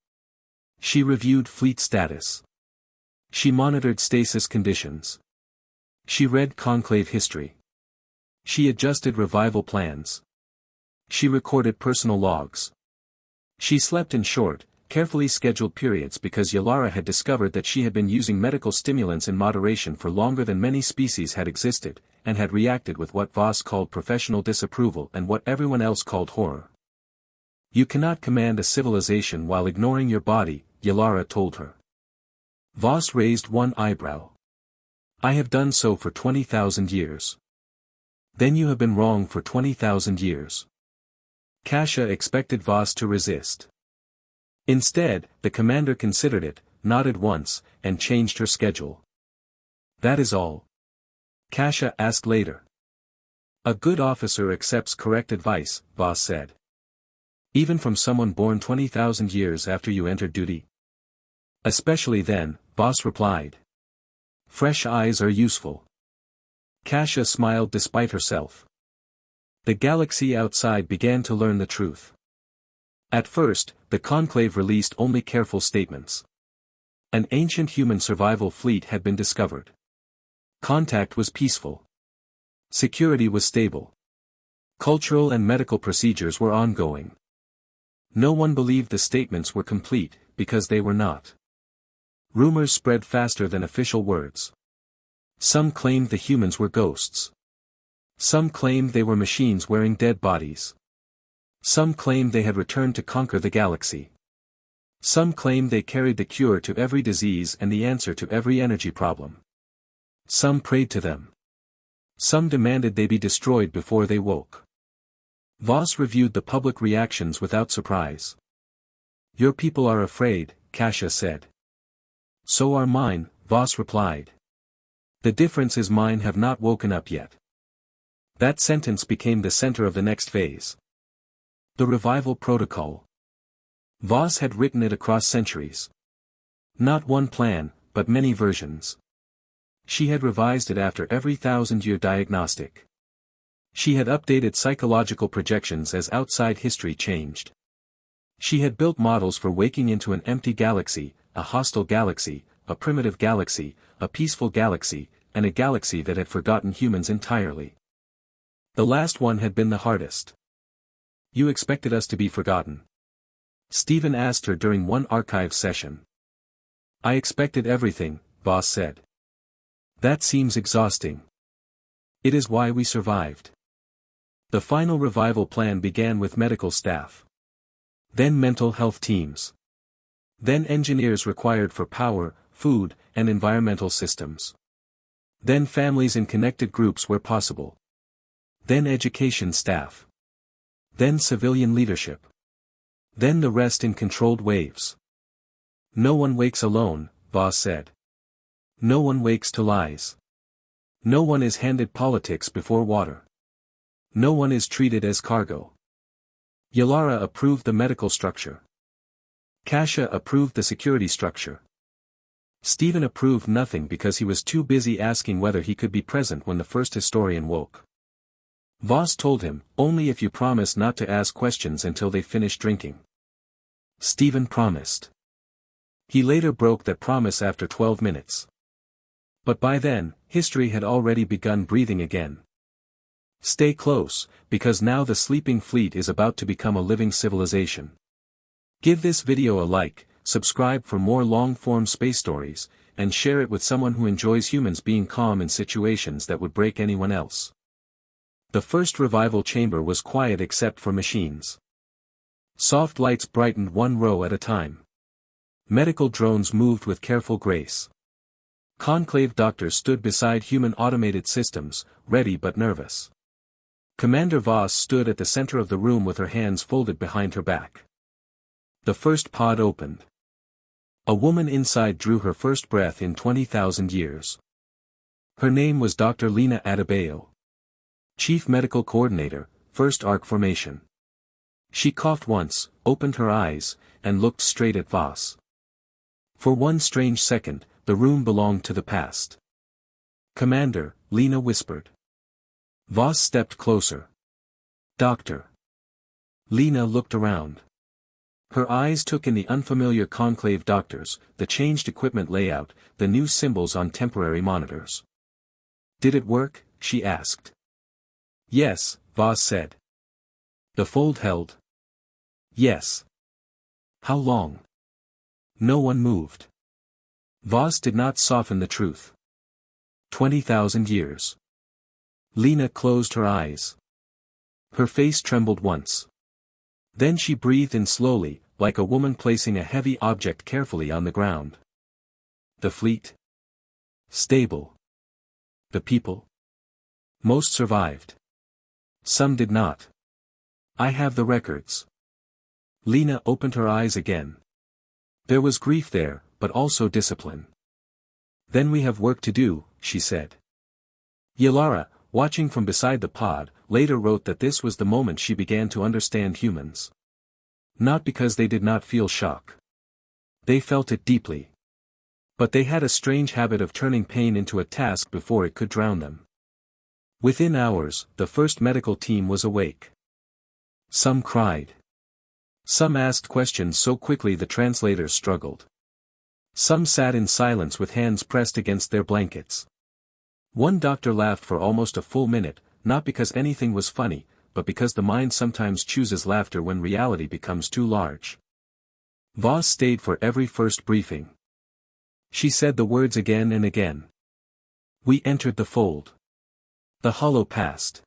She reviewed fleet status. She monitored stasis conditions. She read conclave history. She adjusted revival plans. She recorded personal logs. She slept in short, carefully scheduled periods because Yalara had discovered that she had been using medical stimulants in moderation for longer than many species had existed, and had reacted with what Voss called professional disapproval and what everyone else called horror. "You cannot command a civilization while ignoring your body," Yalara told her. Voss raised one eyebrow. "I have done so for 20,000 years. Then you have been wrong for 20,000 years. Kasia expected Voss to resist. Instead, the commander considered it, nodded once, and changed her schedule. "That is all?" Kasia asked later. "A good officer accepts correct advice," Voss said. "Even from someone born 20,000 years after you entered duty?" "Especially then," Voss replied. "Fresh eyes are useful." Kasia smiled despite herself. The galaxy outside began to learn the truth. At first, the conclave released only careful statements. An ancient human survival fleet had been discovered. Contact was peaceful. Security was stable. Cultural and medical procedures were ongoing. No one believed the statements were complete, because they were not. Rumors spread faster than official words. Some claimed the humans were ghosts. Some claimed they were machines wearing dead bodies. Some claimed they had returned to conquer the galaxy. Some claimed they carried the cure to every disease and the answer to every energy problem. Some prayed to them. Some demanded they be destroyed before they woke. Voss reviewed the public reactions without surprise. "Your people are afraid," Kasia said. "So are mine," Voss replied. "The difference is mine have not woken up yet." That sentence became the center of the next phase. The revival protocol. Voss had written it across centuries. Not one plan, but many versions. She had revised it after every 1,000-year diagnostic. She had updated psychological projections as outside history changed. She had built models for waking into an empty galaxy, a hostile galaxy, a primitive galaxy, a peaceful galaxy, and a galaxy that had forgotten humans entirely. The last one had been the hardest. "You expected us to be forgotten?" Stephen asked her during one archive session. "I expected everything," Voss said. "That seems exhausting." "It is why we survived." The final revival plan began with medical staff. Then mental health teams. Then engineers required for power, food, and environmental systems. Then families in connected groups where possible. Then education staff. Then civilian leadership. Then the rest in controlled waves. "No one wakes alone," Voss said. "No one wakes to lies. No one is handed politics before water. No one is treated as cargo. Yalara approved the medical structure. Kasha approved the security structure. Stephen approved nothing because he was too busy asking whether he could be present when the first historian woke. Voss told him, only if you promise not to ask questions until they finish drinking. Stephen promised. He later broke that promise after 12 minutes. But by then, history had already begun breathing again. Stay close, because now the sleeping fleet is about to become a living civilization. Give this video a like, subscribe for more long-form space stories, and share it with someone who enjoys humans being calm in situations that would break anyone else. The first revival chamber was quiet except for machines. Soft lights brightened one row at a time. Medical drones moved with careful grace. Conclave doctors stood beside human automated systems, ready but nervous. Commander Voss stood at the center of the room with her hands folded behind her back. The first pod opened. A woman inside drew her first breath in 20,000 years. Her name was Dr. Lena Adebayo. Chief Medical Coordinator, 1st Arc Formation. She coughed once, opened her eyes, and looked straight at Voss. For one strange second, the room belonged to the past. Commander, Lena whispered. Voss stepped closer. Doctor. Lena looked around. Her eyes took in the unfamiliar conclave doctors, the changed equipment layout, the new symbols on temporary monitors. Did it work? She asked. Yes, Voss said. The fold held. Yes. How long? No one moved. Voss did not soften the truth. 20,000 years. Lena closed her eyes. Her face trembled once. Then she breathed in slowly, like a woman placing a heavy object carefully on the ground. The fleet? Stable. The people? Most survived. Some did not. I have the records. Lena opened her eyes again. There was grief there, but also discipline. Then we have work to do, she said. Yalara, watching from beside the pod, later wrote that this was the moment she began to understand humans. Not because they did not feel shock. They felt it deeply. But they had a strange habit of turning pain into a task before it could drown them. Within hours, the first medical team was awake. Some cried. Some asked questions so quickly the translators struggled. Some sat in silence with hands pressed against their blankets. One doctor laughed for almost a full minute, not because anything was funny, but because the mind sometimes chooses laughter when reality becomes too large. Voss stayed for every first briefing. She said the words again and again. We entered the fold. The hollow passed.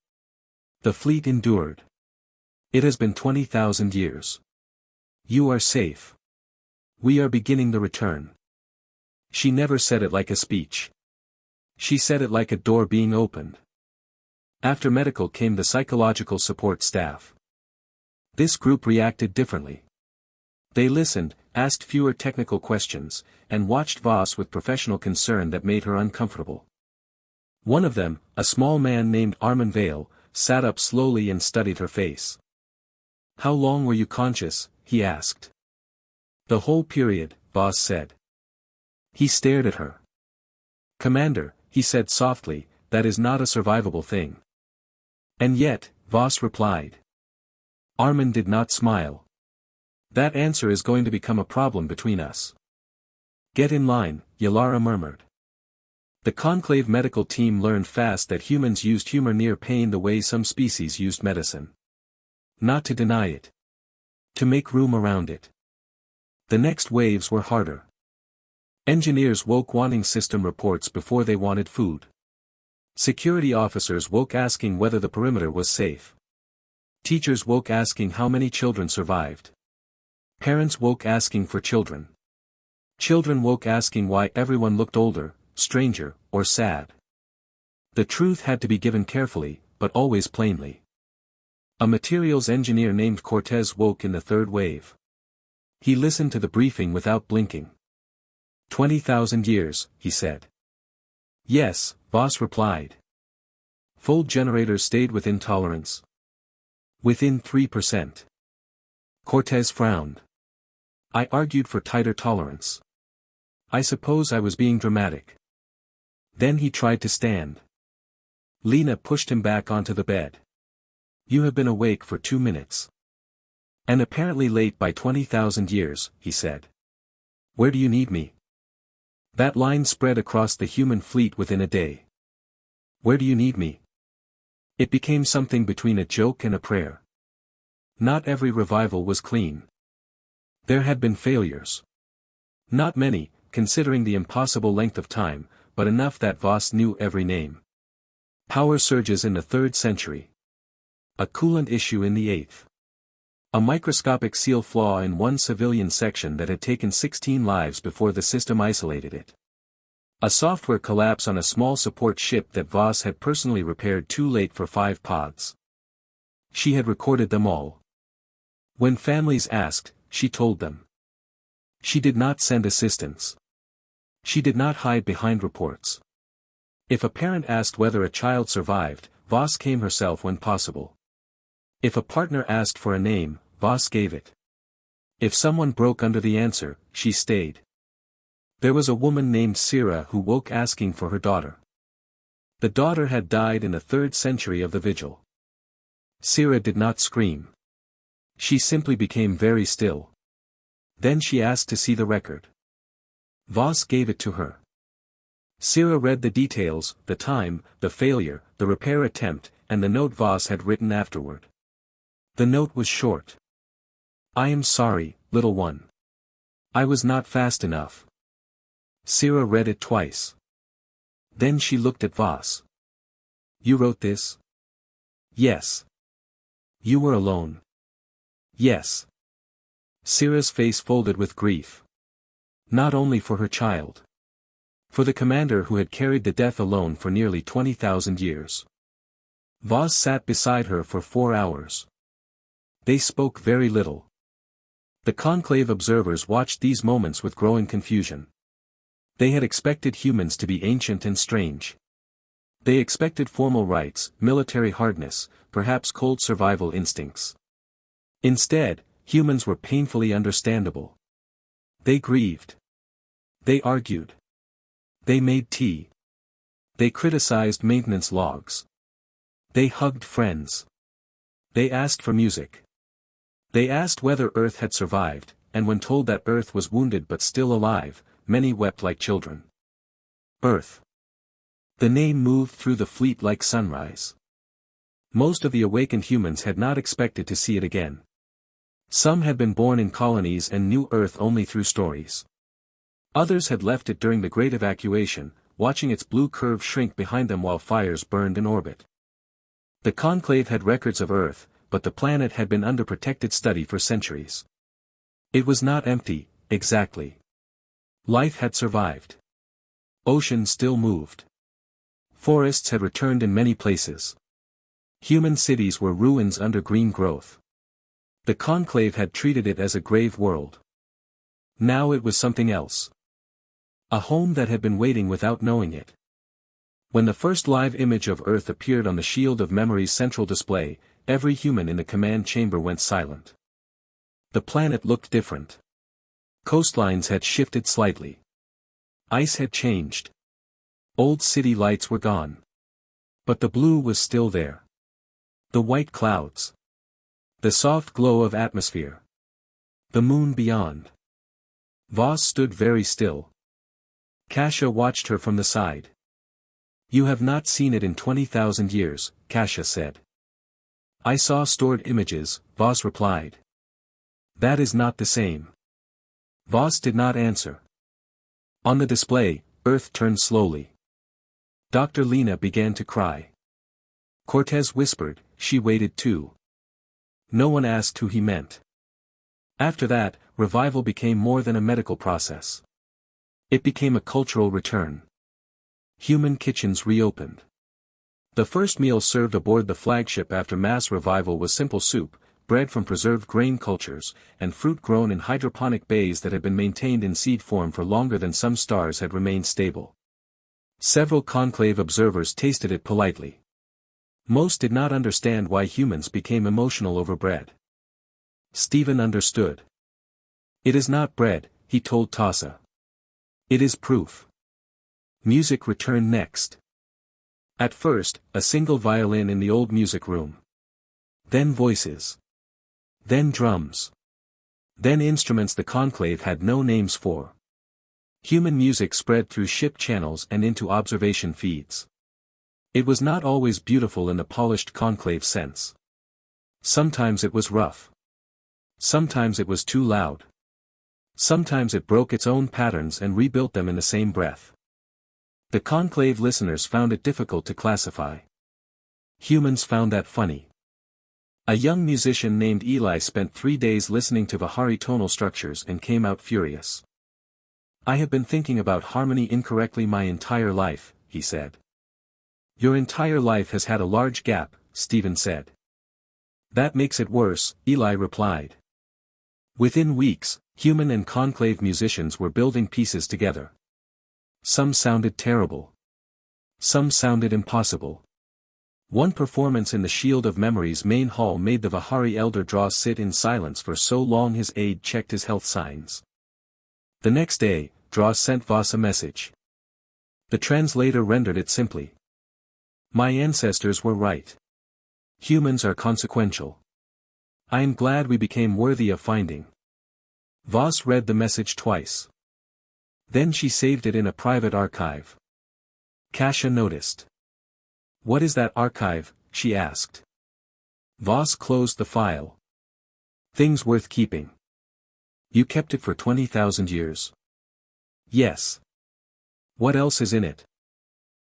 The fleet endured. It has been 20,000 years. You are safe. We are beginning the return. She never said it like a speech. She said it like a door being opened. After medical came the psychological support staff. This group reacted differently. They listened, asked fewer technical questions, and watched Voss with professional concern that made her uncomfortable. One of them, a small man named Armin Vale, sat up slowly and studied her face. How long were you conscious? He asked. The whole period, Voss said. He stared at her. Commander, he said softly, that is not a survivable thing. And yet, Voss replied. Armin did not smile. That answer is going to become a problem between us. Get in line, Yalara murmured. The conclave medical team learned fast that humans used humor near pain the way some species used medicine. Not to deny it. To make room around it. The next waves were harder. Engineers woke wanting system reports before they wanted food. Security officers woke asking whether the perimeter was safe. Teachers woke asking how many children survived. Parents woke asking for children. Children woke asking why everyone looked older, stranger, or sad. The truth had to be given carefully, but always plainly. A materials engineer named Cortez woke in the third wave. He listened to the briefing without blinking. 20,000 years, he said. Yes, Voss replied. Full generators stayed within tolerance. Within 3%. Cortez frowned. I argued for tighter tolerance. I suppose I was being dramatic. Then he tried to stand. Lena pushed him back onto the bed. You have been awake for 2 minutes. And apparently late by 20,000 years, he said. Where do you need me? That line spread across the human fleet within a day. Where do you need me? It became something between a joke and a prayer. Not every revival was clean. There had been failures. Not many, considering the impossible length of time, but enough that Voss knew every name. Power surges in the 3rd century. A coolant issue in the 8th. A microscopic seal flaw in one civilian section that had taken 16 lives before the system isolated it. A software collapse on a small support ship that Voss had personally repaired too late for 5 pods. She had recorded them all. When families asked, she told them. She did not send assistance. She did not hide behind reports. If a parent asked whether a child survived, Voss came herself when possible. If a partner asked for a name, Voss gave it. If someone broke under the answer, she stayed. There was a woman named Sira who woke asking for her daughter. The daughter had died in the 3rd century of the Vigil. Sira did not scream. She simply became very still. Then she asked to see the record. Voss gave it to her. Sira read the details, the time, the failure, the repair attempt, and the note Voss had written afterward. The note was short. I am sorry, little one. I was not fast enough. Sira read it twice. Then she looked at Voss. You wrote this? Yes. You were alone? Yes. Sira's face folded with grief. Not only for her child. For the commander who had carried the death alone for nearly 20,000 years. Voss sat beside her for 4 hours. They spoke very little. The conclave observers watched these moments with growing confusion. They had expected humans to be ancient and strange. They expected formal rites, military hardness, perhaps cold survival instincts. Instead, humans were painfully understandable. They grieved. They argued. They made tea. They criticized maintenance logs. They hugged friends. They asked for music. They asked whether Earth had survived, and when told that Earth was wounded but still alive, many wept like children. Earth. The name moved through the fleet like sunrise. Most of the awakened humans had not expected to see it again. Some had been born in colonies and knew Earth only through stories. Others had left it during the Great Evacuation, watching its blue curve shrink behind them while fires burned in orbit. The conclave had records of Earth, but the planet had been under protected study for centuries. It was not empty, exactly. Life had survived. Oceans still moved. Forests had returned in many places. Human cities were ruins under green growth. The conclave had treated it as a grave world. Now it was something else. A home that had been waiting without knowing it. When the first live image of Earth appeared on the Shield of Memory's central display, every human in the command chamber went silent. The planet looked different. Coastlines had shifted slightly. Ice had changed. Old city lights were gone. But the blue was still there. The white clouds. The soft glow of atmosphere. The moon beyond. Voss stood very still. Kasia watched her from the side. You have not seen it in 20,000 years, Kasia said. I saw stored images, Voss replied. That is not the same. Voss did not answer. On the display, Earth turned slowly. Dr. Lena began to cry. Cortez whispered, she waited too. No one asked who he meant. After that, revival became more than a medical process. It became a cultural return. Human kitchens reopened. The first meal served aboard the flagship after mass revival was simple soup, bread from preserved grain cultures, and fruit grown in hydroponic bays that had been maintained in seed form for longer than some stars had remained stable. Several conclave observers tasted it politely. Most did not understand why humans became emotional over bread. Stephen understood. It is not bread, he told Tassa. It is proof. Music returned next. At first, a single violin in the old music room. Then voices. Then drums. Then instruments the conclave had no names for. Human music spread through ship channels and into observation feeds. It was not always beautiful in the polished conclave sense. Sometimes it was rough. Sometimes it was too loud. Sometimes it broke its own patterns and rebuilt them in the same breath. The conclave listeners found it difficult to classify. Humans found that funny. A young musician named Eli spent 3 days listening to Vihari tonal structures and came out furious. I have been thinking about harmony incorrectly my entire life, he said. Your entire life has had a large gap, Stephen said. That makes it worse, Eli replied. Within weeks, human and conclave musicians were building pieces together. Some sounded terrible. Some sounded impossible. One performance in the Shield of Memory's main hall made the Vihari elder Draw sit in silence for so long his aide checked his health signs. The next day, Draw sent Voss a message. The translator rendered it simply. My ancestors were right. Humans are consequential. I am glad we became worthy of finding. Voss read the message twice. Then she saved it in a private archive. Kasia noticed. What is that archive? She asked. Voss closed the file. Things worth keeping. You kept it for 20,000 years. Yes. What else is in it?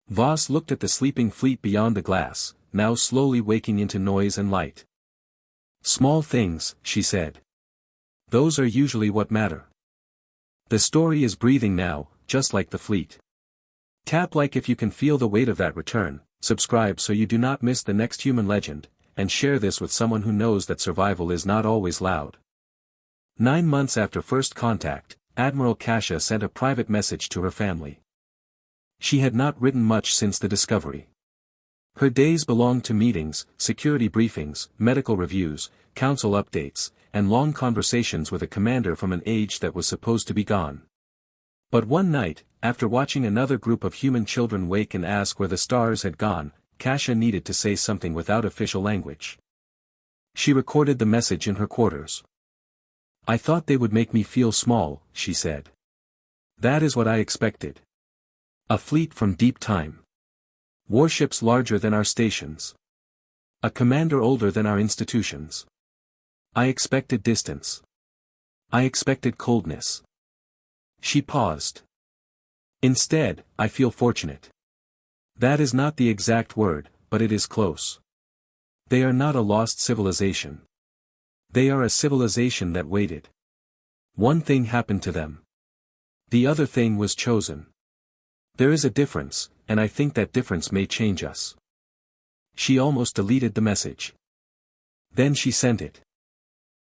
Voss looked at the sleeping fleet beyond the glass, now slowly waking into noise and light. Small things, she said. Those are usually what matter. The story is breathing now, just like the fleet. Tap like if you can feel the weight of that return, subscribe so you do not miss the next human legend, and share this with someone who knows that survival is not always loud. 9 months after first contact, Admiral Kasia sent a private message to her family. She had not written much since the discovery. Her days belonged to meetings, security briefings, medical reviews, council updates, and long conversations with a commander from an age that was supposed to be gone. But one night, after watching another group of human children wake and ask where the stars had gone, Kasia needed to say something without official language. She recorded the message in her quarters. I thought they would make me feel small, she said. That is what I expected. A fleet from deep time. Warships larger than our stations. A commander older than our institutions. I expected distance. I expected coldness. She paused. Instead, I feel fortunate. That is not the exact word, but it is close. They are not a lost civilization. They are a civilization that waited. One thing happened to them. The other thing was chosen. There is a difference, and I think that difference may change us. She almost deleted the message. Then she sent it.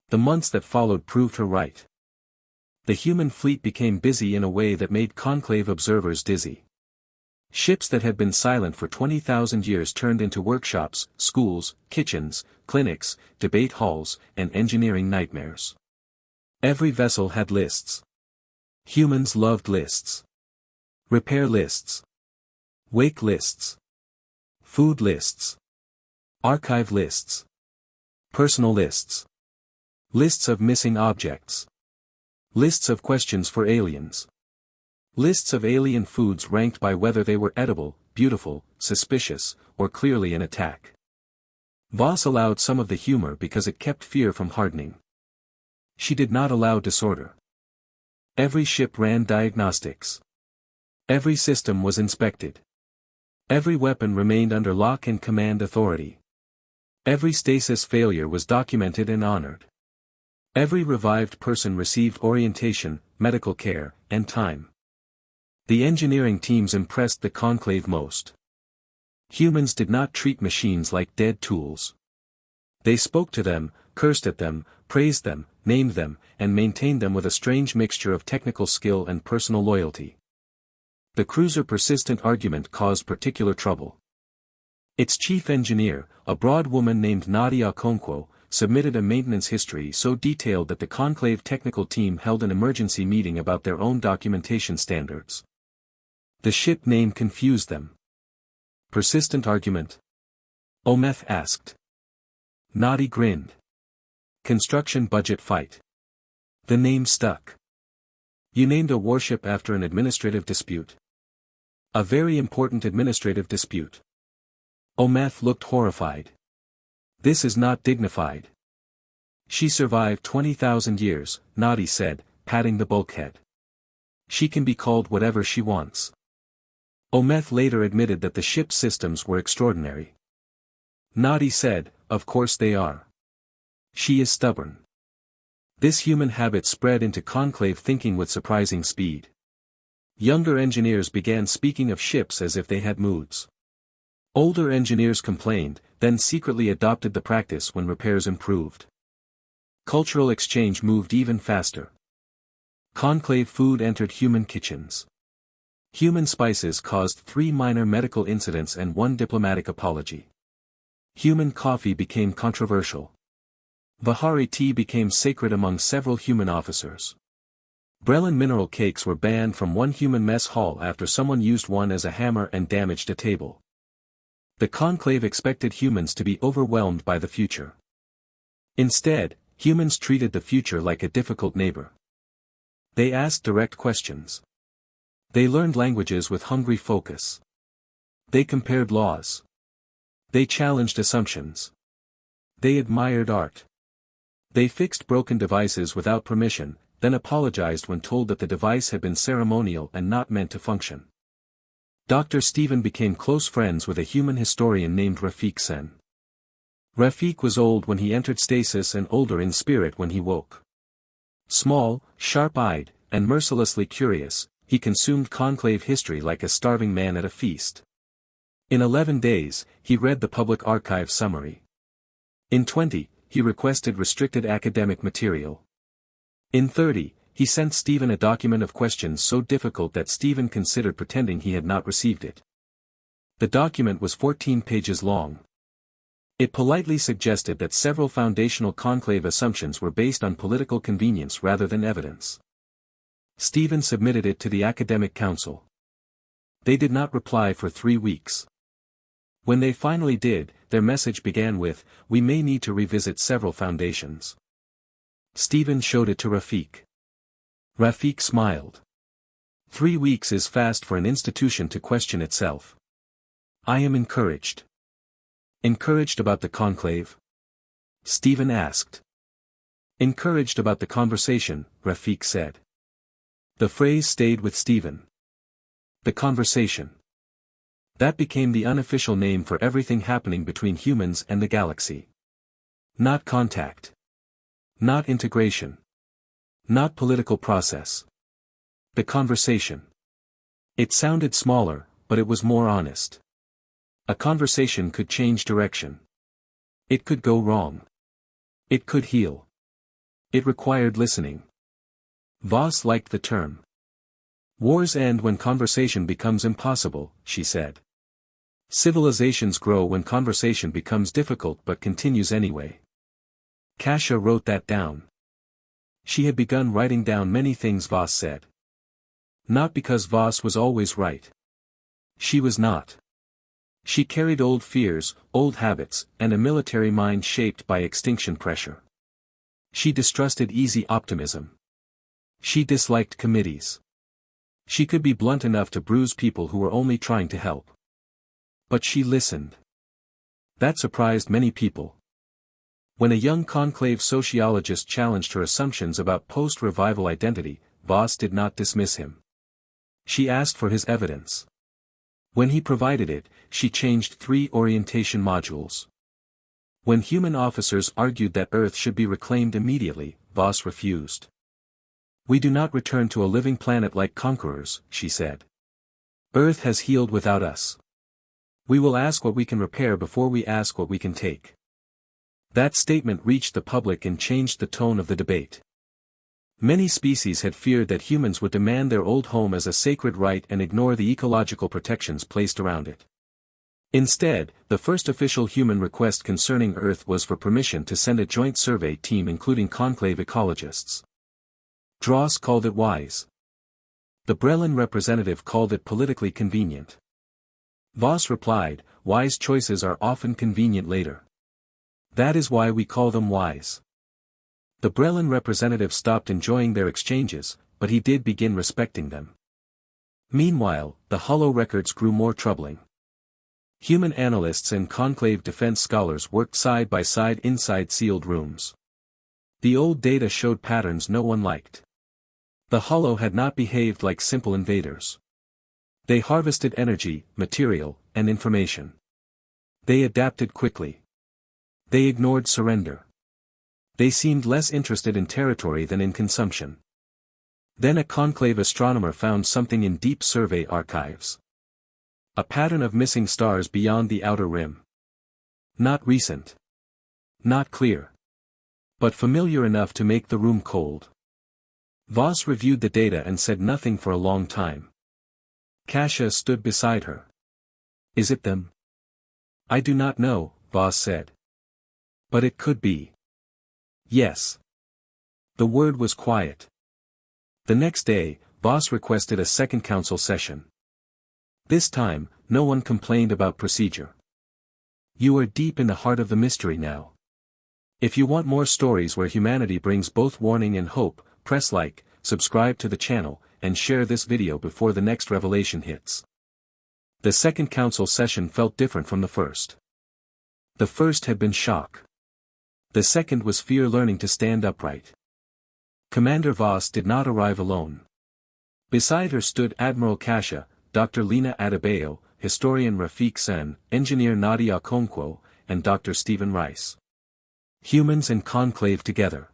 The months that followed proved her right. The human fleet became busy in a way that made conclave observers dizzy. Ships that had been silent for 20,000 years turned into workshops, schools, kitchens, clinics, debate halls, and engineering nightmares. Every vessel had lists. Humans loved lists. Repair lists. Wake lists. Food lists. Archive lists. Personal lists. Lists of missing objects. Lists of questions for aliens. Lists of alien foods ranked by whether they were edible, beautiful, suspicious, or clearly an attack. Voss allowed some of the humor because it kept fear from hardening. She did not allow disorder. Every ship ran diagnostics. Every system was inspected. Every weapon remained under lock and command authority. Every stasis failure was documented and honored. Every revived person received orientation, medical care, and time. The engineering teams impressed the conclave most. Humans did not treat machines like dead tools. They spoke to them, cursed at them, praised them, named them, and maintained them with a strange mixture of technical skill and personal loyalty. The crew's persistent argument caused particular trouble. Its chief engineer, a broad woman named Nadia Okonkwo, submitted a maintenance history so detailed that the conclave technical team held an emergency meeting about their own documentation standards. The ship name confused them. Persistent argument? Ometh asked. Nadi grinned. Construction budget fight. The name stuck. You named a warship after an administrative dispute. A very important administrative dispute. Ometh looked horrified. This is not dignified. She survived 20,000 years, Nadi said, patting the bulkhead. She can be called whatever she wants. Ometh later admitted that the ship's systems were extraordinary. Nadi said, of course they are. She is stubborn. This human habit spread into conclave thinking with surprising speed. Younger engineers began speaking of ships as if they had moods. Older engineers complained, then secretly adopted the practice when repairs improved. Cultural exchange moved even faster. Conclave food entered human kitchens. Human spices caused 3 minor medical incidents and 1 diplomatic apology. Human coffee became controversial. Vihari tea became sacred among several human officers. Brelin mineral cakes were banned from one human mess hall after someone used one as a hammer and damaged a table. The conclave expected humans to be overwhelmed by the future. Instead, humans treated the future like a difficult neighbor. They asked direct questions. They learned languages with hungry focus. They compared laws. They challenged assumptions. They admired art. They fixed broken devices without permission, then apologized when told that the device had been ceremonial and not meant to function. Dr. Stephen became close friends with a human historian named Rafik Sen. Rafik was old when he entered stasis and older in spirit when he woke. Small, sharp-eyed, and mercilessly curious, he consumed conclave history like a starving man at a feast. In 11 days, he read the public archive summary. In 20, he requested restricted academic material. In 30, he sent Stephen a document of questions so difficult that Stephen considered pretending he had not received it. The document was 14 pages long. It politely suggested that several foundational conclave assumptions were based on political convenience rather than evidence. Stephen submitted it to the academic council. They did not reply for 3 weeks. When they finally did, their message began with, "We may need to revisit several foundations." Stephen showed it to Rafik. Rafik smiled. 3 weeks is fast for an institution to question itself. I am encouraged. Encouraged about the conclave? Stephen asked. Encouraged about the conversation, Rafik said. The phrase stayed with Stephen. The conversation. That became the unofficial name for everything happening between humans and the galaxy. Not contact. Not integration. Not political process. The conversation. It sounded smaller, but it was more honest. A conversation could change direction. It could go wrong. It could heal. It required listening. Voss liked the term. Wars end when conversation becomes impossible, she said. Civilizations grow when conversation becomes difficult but continues anyway. Kasia wrote that down. She had begun writing down many things Voss said. Not because Voss was always right. She was not. She carried old fears, old habits, and a military mind shaped by extinction pressure. She distrusted easy optimism. She disliked committees. She could be blunt enough to bruise people who were only trying to help. But she listened. That surprised many people. When a young conclave sociologist challenged her assumptions about post-revival identity, Voss did not dismiss him. She asked for his evidence. When he provided it, she changed 3 orientation modules. When human officers argued that Earth should be reclaimed immediately, Voss refused. We do not return to a living planet like conquerors, she said. Earth has healed without us. We will ask what we can repair before we ask what we can take. That statement reached the public and changed the tone of the debate. Many species had feared that humans would demand their old home as a sacred right and ignore the ecological protections placed around it. Instead, the first official human request concerning Earth was for permission to send a joint survey team including conclave ecologists. Dross called it wise. The Brelin representative called it politically convenient. Voss replied, wise choices are often convenient later. That is why we call them wise. The Brelin representative stopped enjoying their exchanges, but he did begin respecting them. Meanwhile, the hollow records grew more troubling. Human analysts and conclave defense scholars worked side by side inside sealed rooms. The old data showed patterns no one liked. The hollow had not behaved like simple invaders. They harvested energy, material, and information. They adapted quickly. They ignored surrender. They seemed less interested in territory than in consumption. Then a conclave astronomer found something in deep survey archives. A pattern of missing stars beyond the outer rim. Not recent. Not clear. But familiar enough to make the room cold. Voss reviewed the data and said nothing for a long time. Kasia stood beside her. Is it them? I do not know, Voss said. But it could be. Yes. The word was quiet. The next day, Voss requested a second council session. This time, no one complained about procedure. You are deep in the heart of the mystery now. If you want more stories where humanity brings both warning and hope, press like, subscribe to the channel, and share this video before the next revelation hits. The second council session felt different from the first. The first had been shock. The second was fear learning to stand upright. Commander Voss did not arrive alone. Beside her stood Admiral Kasia, Dr. Lena Adebayo, historian Rafik Sen, engineer Nadia Okonkwo, and Dr. Stephen Rice. Humans and conclave together.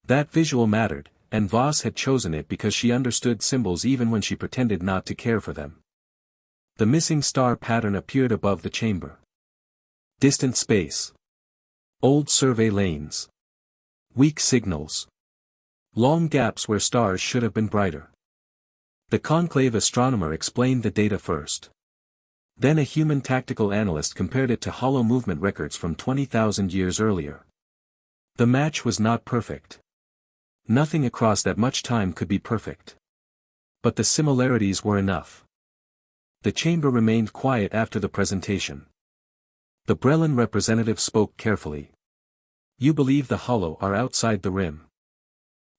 That visual mattered, and Voss had chosen it because she understood symbols even when she pretended not to care for them. The missing star pattern appeared above the chamber. Distant space. Old survey lanes. Weak signals. Long gaps where stars should have been brighter. The conclave astronomer explained the data first. Then a human tactical analyst compared it to hollow movement records from 20,000 years earlier. The match was not perfect. Nothing across that much time could be perfect. But the similarities were enough. The chamber remained quiet after the presentation. The Brelin representative spoke carefully. You believe the hollow are outside the rim.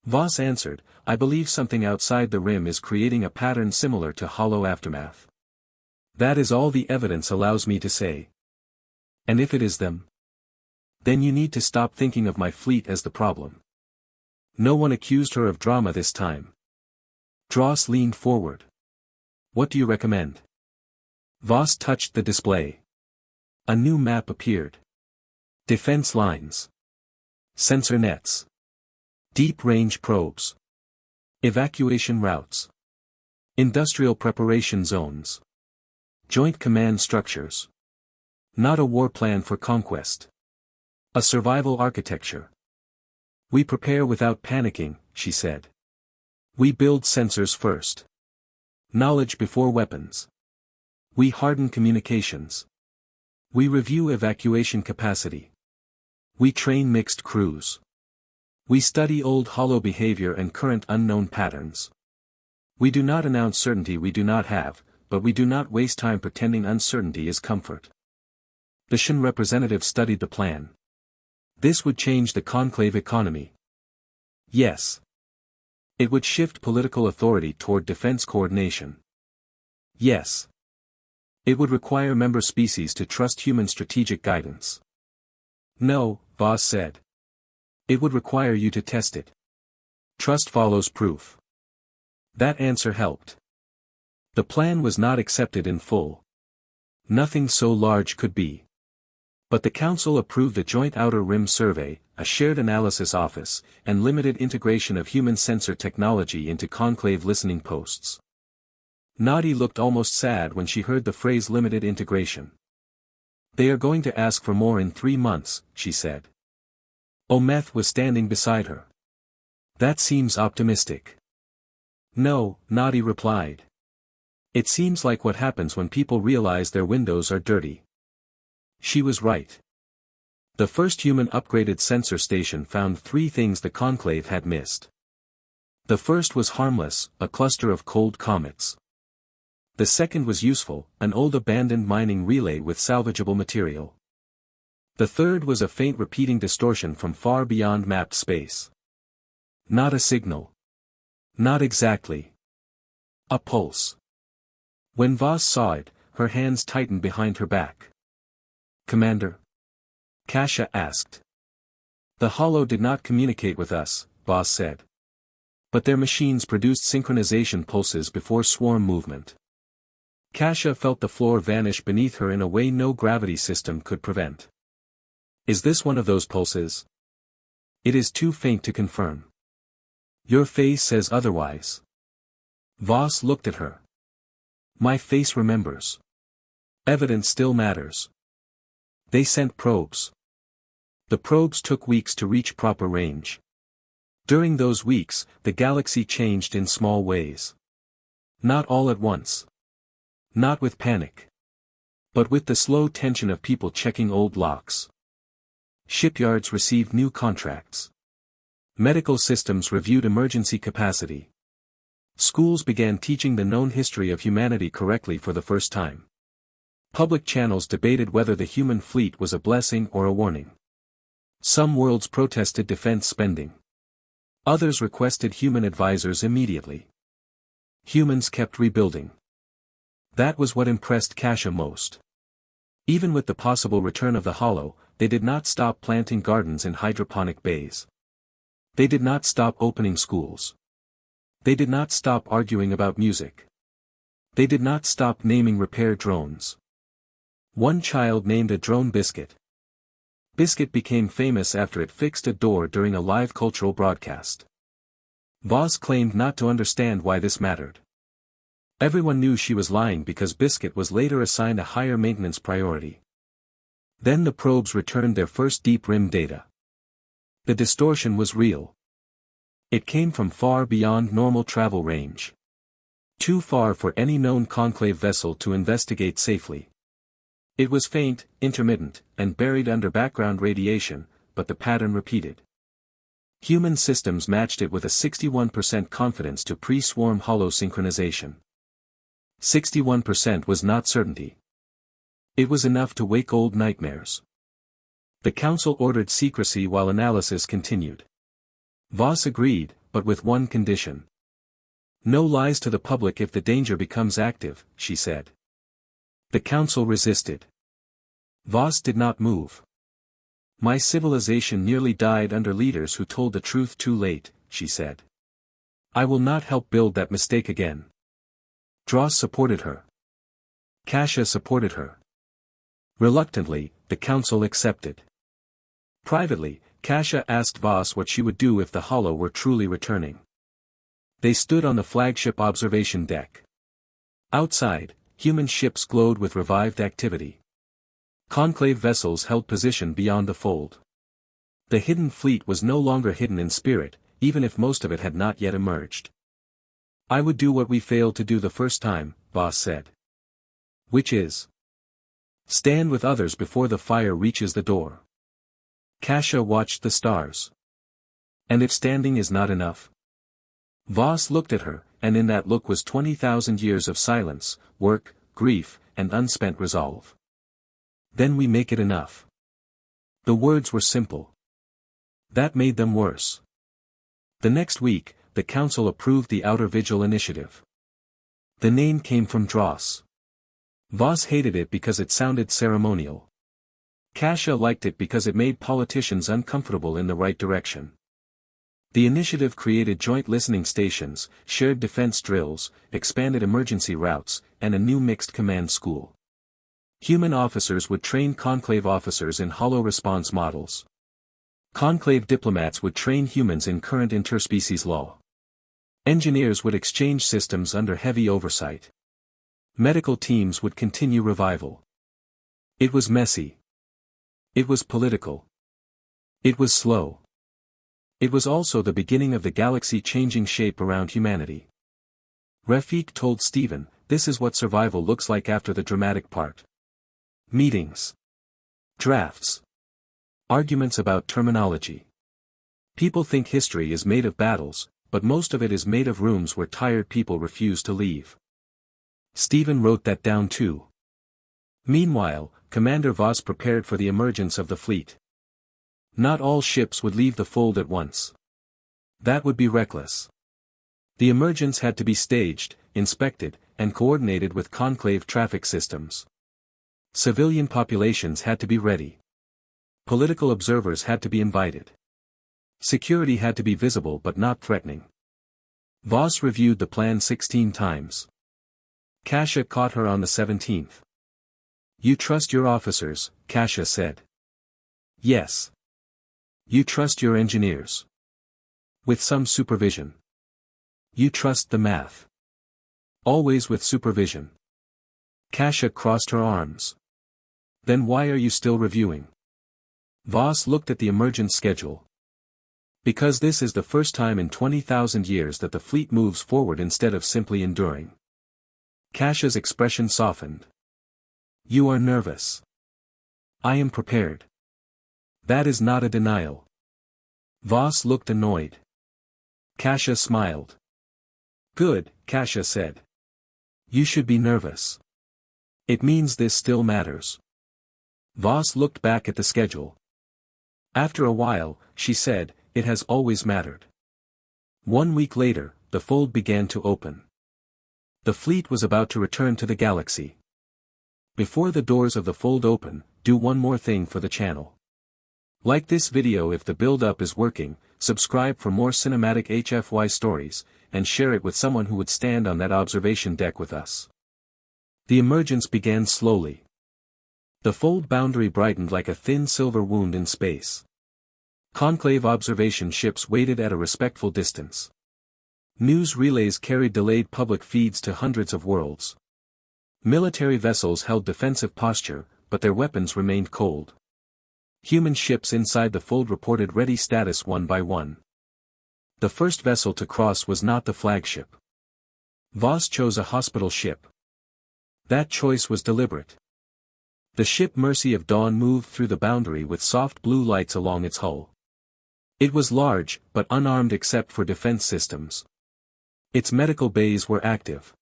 Voss answered, I believe something outside the rim is creating a pattern similar to hollow aftermath. That is all the evidence allows me to say. And if it is them? Then you need to stop thinking of my fleet as the problem. No one accused her of drama this time. Dross leaned forward. What do you recommend? Voss touched the display. A new map appeared. Defense lines. Sensor nets. Deep-range probes. Evacuation routes. Industrial preparation zones. Joint command structures. Not a war plan for conquest. A survival architecture. We prepare without panicking, she said. We build sensors first. Knowledge before weapons. We harden communications. We review evacuation capacity. We train mixed crews. We study old hollow behavior and current unknown patterns. We do not announce certainty we do not have, but we do not waste time pretending uncertainty is comfort. The Shin representative studied the plan. This would change the conclave economy. Yes. It would shift political authority toward defense coordination. Yes. It would require member species to trust human strategic guidance. No, Voss said. It would require you to test it. Trust follows proof. That answer helped. The plan was not accepted in full. Nothing so large could be. But the Council approved a joint outer rim survey, a shared analysis office, and limited integration of human sensor technology into conclave listening posts. Nadi looked almost sad when she heard the phrase limited integration. They are going to ask for more in 3 months, she said. Ometh was standing beside her. That seems optimistic. No, Nadi replied. It seems like what happens when people realize their windows are dirty. She was right. The first human upgraded sensor station found 3 things the Conclave had missed. The first was harmless, a cluster of cold comets. The second was useful, an old abandoned mining relay with salvageable material. The third was a faint repeating distortion from far beyond mapped space. Not a signal. Not exactly. A pulse. When Voss saw it, her hands tightened behind her back. "Commander?" Kasia asked. "The Hollow did not communicate with us," Voss said. "But their machines produced synchronization pulses before swarm movement." Kasia felt the floor vanish beneath her in a way no gravity system could prevent. "Is this one of those pulses?" "It is too faint to confirm." "Your face says otherwise." Voss looked at her. "My face remembers. Evidence still matters." They sent probes. The probes took weeks to reach proper range. During those weeks, the galaxy changed in small ways. Not all at once. Not with panic. But with the slow tension of people checking old locks. Shipyards received new contracts. Medical systems reviewed emergency capacity. Schools began teaching the known history of humanity correctly for the first time. Public channels debated whether the human fleet was a blessing or a warning. Some worlds protested defense spending. Others requested human advisors immediately. Humans kept rebuilding. That was what impressed Kasia most. Even with the possible return of the Hollow, they did not stop planting gardens in hydroponic bays. They did not stop opening schools. They did not stop arguing about music. They did not stop naming repair drones. One child named a drone Biscuit. Biscuit became famous after it fixed a door during a live cultural broadcast. Voss claimed not to understand why this mattered. Everyone knew she was lying because Biscuit was later assigned a higher maintenance priority. Then the probes returned their first deep rim data. The distortion was real. It came from far beyond normal travel range. Too far for any known Conclave vessel to investigate safely. It was faint, intermittent, and buried under background radiation, but the pattern repeated. Human systems matched it with a 61% confidence to pre-swarm hollow synchronization. 61% was not certainty. It was enough to wake old nightmares. The Council ordered secrecy while analysis continued. Voss agreed, but with one condition. "No lies to the public if the danger becomes active," she said. The Council resisted. Voss did not move. "My civilization nearly died under leaders who told the truth too late," she said. "I will not help build that mistake again." Dross supported her. Kasia supported her. Reluctantly, the Council accepted. Privately, Kasia asked Voss what she would do if the Hollow were truly returning. They stood on the flagship observation deck. Outside, human ships glowed with revived activity. Conclave vessels held position beyond the fold. The hidden fleet was no longer hidden in spirit, even if most of it had not yet emerged. "I would do what we failed to do the first time," Voss said. "Which is? Stand with others before the fire reaches the door." Kasia watched the stars. "And if standing is not enough?" Voss looked at her, and in that look was 20,000 years of silence, work, grief, and unspent resolve. "Then we make it enough." The words were simple. That made them worse. The next week, the Council approved the Outer Vigil Initiative. The name came from Dross. Voss hated it because it sounded ceremonial. Kasia liked it because it made politicians uncomfortable in the right direction. The initiative created joint listening stations, shared defense drills, expanded emergency routes, and a new mixed command school. Human officers would train Conclave officers in hollow response models. Conclave diplomats would train humans in current interspecies law. Engineers would exchange systems under heavy oversight. Medical teams would continue revival. It was messy. It was political. It was slow. It was also the beginning of the galaxy changing shape around humanity. Rafik told Stephen, this is what survival looks like after the dramatic part. Meetings. Drafts. Arguments about terminology. People think history is made of battles, but most of it is made of rooms where tired people refuse to leave. Stephen wrote that down too. Meanwhile, Commander Voss prepared for the emergence of the fleet. Not all ships would leave the fold at once. That would be reckless. The emergence had to be staged, inspected, and coordinated with conclave traffic systems. Civilian populations had to be ready. Political observers had to be invited. Security had to be visible but not threatening. Voss reviewed the plan 16 times. Kasia caught her on the 17th. You trust your officers, Kasia said. Yes. You trust your engineers. With some supervision. You trust the math. Always with supervision. Kasia crossed her arms. Then why are you still reviewing? Voss looked at the emergence schedule. Because this is the first time in 20,000 years that the fleet moves forward instead of simply enduring. Kasia's expression softened. You are nervous. I am prepared. That is not a denial. Voss looked annoyed. Kasia smiled. Good, Kasia said. You should be nervous. It means this still matters. Voss looked back at the schedule. After a while, she said, it has always mattered. 1 week later, the fold began to open. The fleet was about to return to the galaxy. Before the doors of the fold open, do one more thing for the channel. Like this video if the build-up is working, subscribe for more cinematic HFY stories, and share it with someone who would stand on that observation deck with us. The emergence began slowly. The fold boundary brightened like a thin silver wound in space. Conclave observation ships waited at a respectful distance. News relays carried delayed public feeds to hundreds of worlds. Military vessels held defensive posture, but their weapons remained cold. Human ships inside the fold reported ready status one by one. The first vessel to cross was not the flagship. Voss chose a hospital ship. That choice was deliberate. The ship Mercy of Dawn moved through the boundary with soft blue lights along its hull. It was large, but unarmed except for defense systems. Its medical bays were active.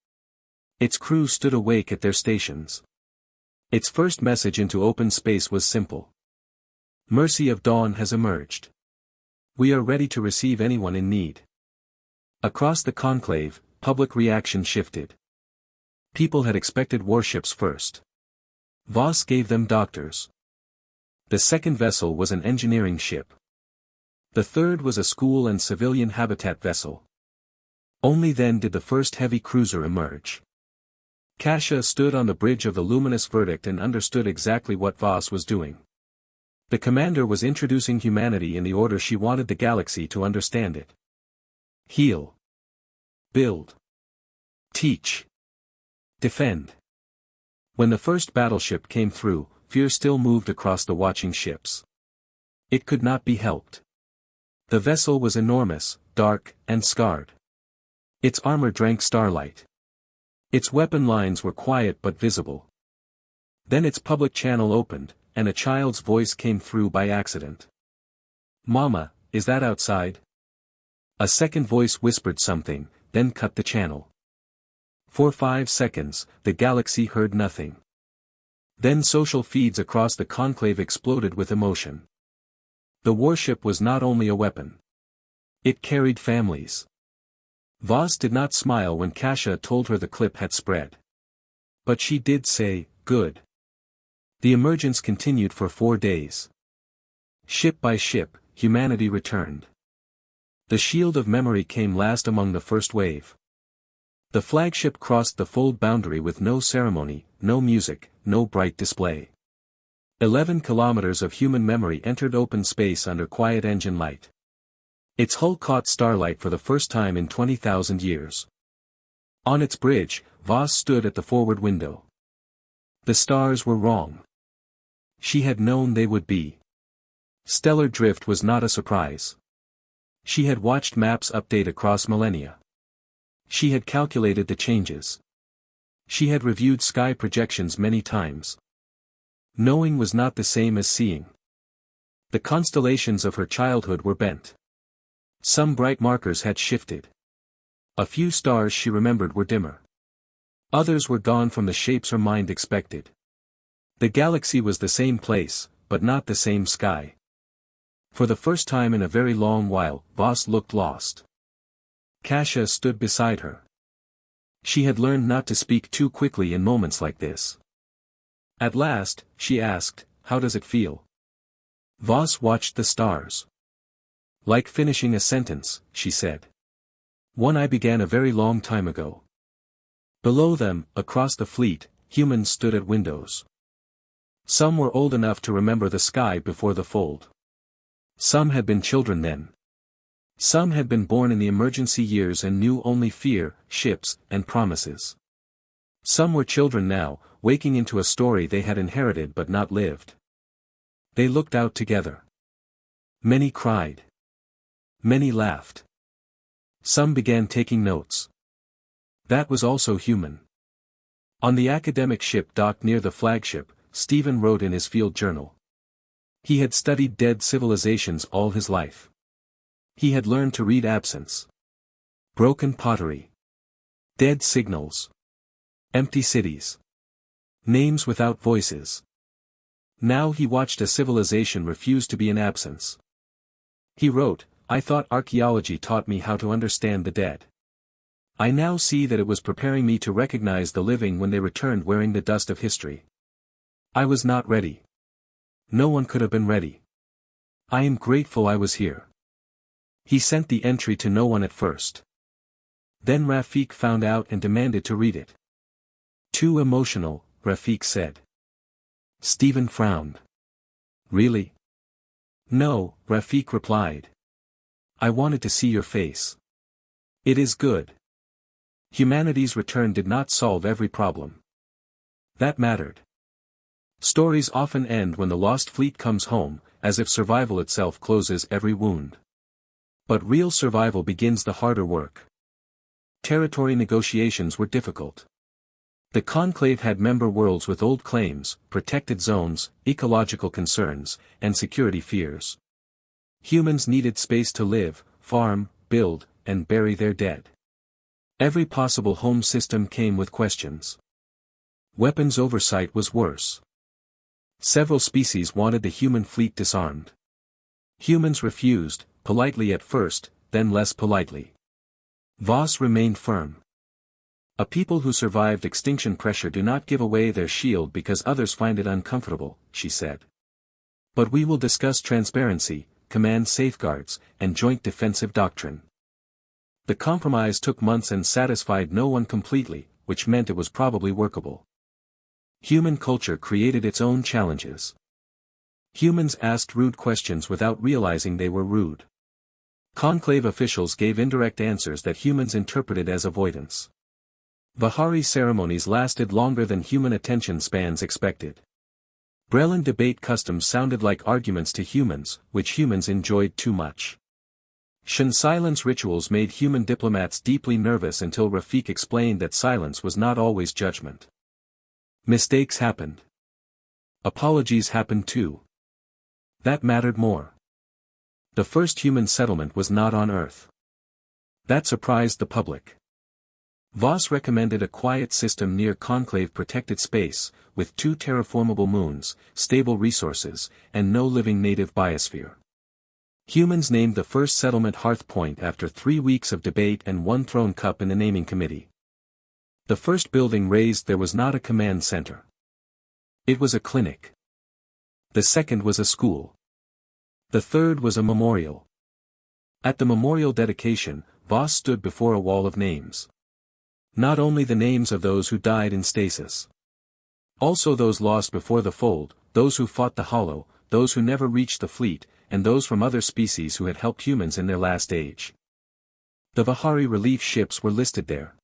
Its crew stood awake at their stations. Its first message into open space was simple. Mercy of Dawn has emerged. We are ready to receive anyone in need. Across the conclave, public reaction shifted. People had expected warships first. Voss gave them doctors. The second vessel was an engineering ship. The third was a school and civilian habitat vessel. Only then did the first heavy cruiser emerge. Kasia stood on the bridge of the luminous verdict and understood exactly what Voss was doing. The commander was introducing humanity in the order she wanted the galaxy to understand it. Heal. Build. Teach. Defend. When the first battleship came through, fear still moved across the watching ships. It could not be helped. The vessel was enormous, dark, and scarred. Its armor drank starlight. Its weapon lines were quiet but visible. Then its public channel opened, and a child's voice came through by accident. Mama, is that outside? A second voice whispered something, then cut the channel. For 5 seconds, the galaxy heard nothing. Then social feeds across the conclave exploded with emotion. The warship was not only a weapon. It carried families. Voss did not smile when Kasia told her the clip had spread. But she did say, good. The emergence continued for 4 days. Ship by ship, humanity returned. The shield of memory came last among the first wave. The flagship crossed the fold boundary with no ceremony, no music, no bright display. 11 kilometers of human memory entered open space under quiet engine light. Its hull caught starlight for the first time in 20,000 years. On its bridge, Voss stood at the forward window. The stars were wrong. She had known they would be. Stellar drift was not a surprise. She had watched maps update across millennia. She had calculated the changes. She had reviewed sky projections many times. Knowing was not the same as seeing. The constellations of her childhood were bent. Some bright markers had shifted. A few stars she remembered were dimmer. Others were gone from the shapes her mind expected. The galaxy was the same place, but not the same sky. For the first time in a very long while, Voss looked lost. Kasia stood beside her. She had learned not to speak too quickly in moments like this. At last, she asked, "How does it feel?" Voss watched the stars. "Like finishing a sentence," she said. "One I began a very long time ago." Below them, across the fleet, humans stood at windows. Some were old enough to remember the sky before the fold. Some had been children then. Some had been born in the emergency years and knew only fear, ships, and promises. Some were children now, waking into a story they had inherited but not lived. They looked out together. Many cried. Many laughed. Some began taking notes. That was also human. On the academic ship docked near the flagship, Stephen wrote in his field journal. He had studied dead civilizations all his life. He had learned to read absence. Broken pottery. Dead signals. Empty cities. Names without voices. Now he watched a civilization refuse to be in absence. He wrote, "I thought archaeology taught me how to understand the dead. I now see that it was preparing me to recognize the living when they returned wearing the dust of history. I was not ready. No one could have been ready. I am grateful I was here." He sent the entry to no one at first. Then Rafik found out and demanded to read it. "Too emotional," Rafik said. Stephen frowned. "Really?" "No," Rafik replied. "I wanted to see your face. It is good. Humanity's return did not solve every problem. That mattered. Stories often end when the lost fleet comes home, as if survival itself closes every wound. But real survival begins the harder work. Territory negotiations were difficult. The Conclave had member worlds with old claims, protected zones, ecological concerns, and security fears. Humans needed space to live, farm, build, and bury their dead. Every possible home system came with questions. Weapons oversight was worse. Several species wanted the human fleet disarmed. Humans refused, politely at first, then less politely. Voss remained firm. A people who survived extinction pressure do not give away their shield because others find it uncomfortable, she said. But we will discuss transparency, command safeguards, and joint defensive doctrine. The compromise took months and satisfied no one completely, which meant it was probably workable. Human culture created its own challenges. Humans asked rude questions without realizing they were rude. Conclave officials gave indirect answers that humans interpreted as avoidance. Vihari ceremonies lasted longer than human attention spans expected. Brelan debate customs sounded like arguments to humans, which humans enjoyed too much. Shan silence rituals made human diplomats deeply nervous until Rafik explained that silence was not always judgment. Mistakes happened. Apologies happened too. That mattered more. The first human settlement was not on Earth. That surprised the public. Voss recommended a quiet system near conclave-protected space, with 2 terraformable moons, stable resources, and no living native biosphere. Humans named the first settlement Hearth Point after 3 weeks of debate and 1 thrown cup in the naming committee. The first building raised there was not a command center. It was a clinic. The second was a school. The third was a memorial. At the memorial dedication, Voss stood before a wall of names. Not only the names of those who died in stasis. Also those lost before the fold, those who fought the Hollow, those who never reached the fleet, and those from other species who had helped humans in their last age. The Vihari relief ships were listed there.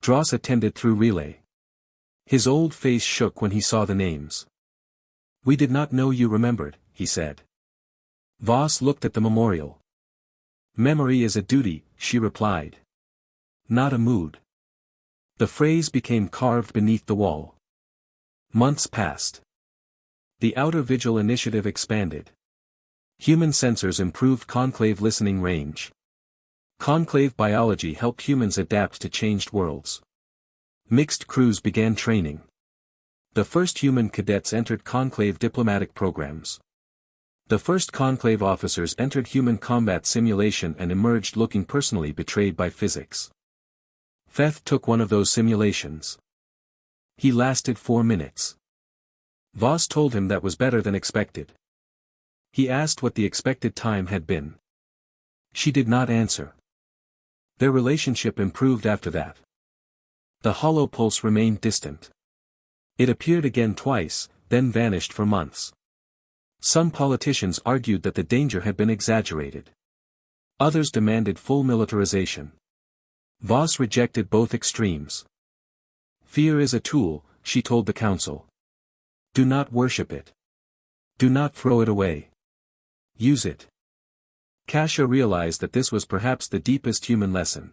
Dross attended through relay. His old face shook when he saw the names. "We did not know you remembered," he said. Voss looked at the memorial. "Memory is a duty," she replied. "Not a mood." The phrase became carved beneath the wall. Months passed. The Outer Vigil initiative expanded. Human sensors improved conclave listening range. Conclave biology helped humans adapt to changed worlds. Mixed crews began training. The first human cadets entered conclave diplomatic programs. The first conclave officers entered human combat simulation and emerged looking personally betrayed by physics. Feth took one of those simulations. He lasted 4 minutes. Voss told him that was better than expected. He asked what the expected time had been. She did not answer. Their relationship improved after that. The hollow pulse remained distant. It appeared again twice, then vanished for months. Some politicians argued that the danger had been exaggerated. Others demanded full militarization. Voss rejected both extremes. Fear is a tool, she told the council. Do not worship it. Do not throw it away. Use it. Kasia realized that this was perhaps the deepest human lesson.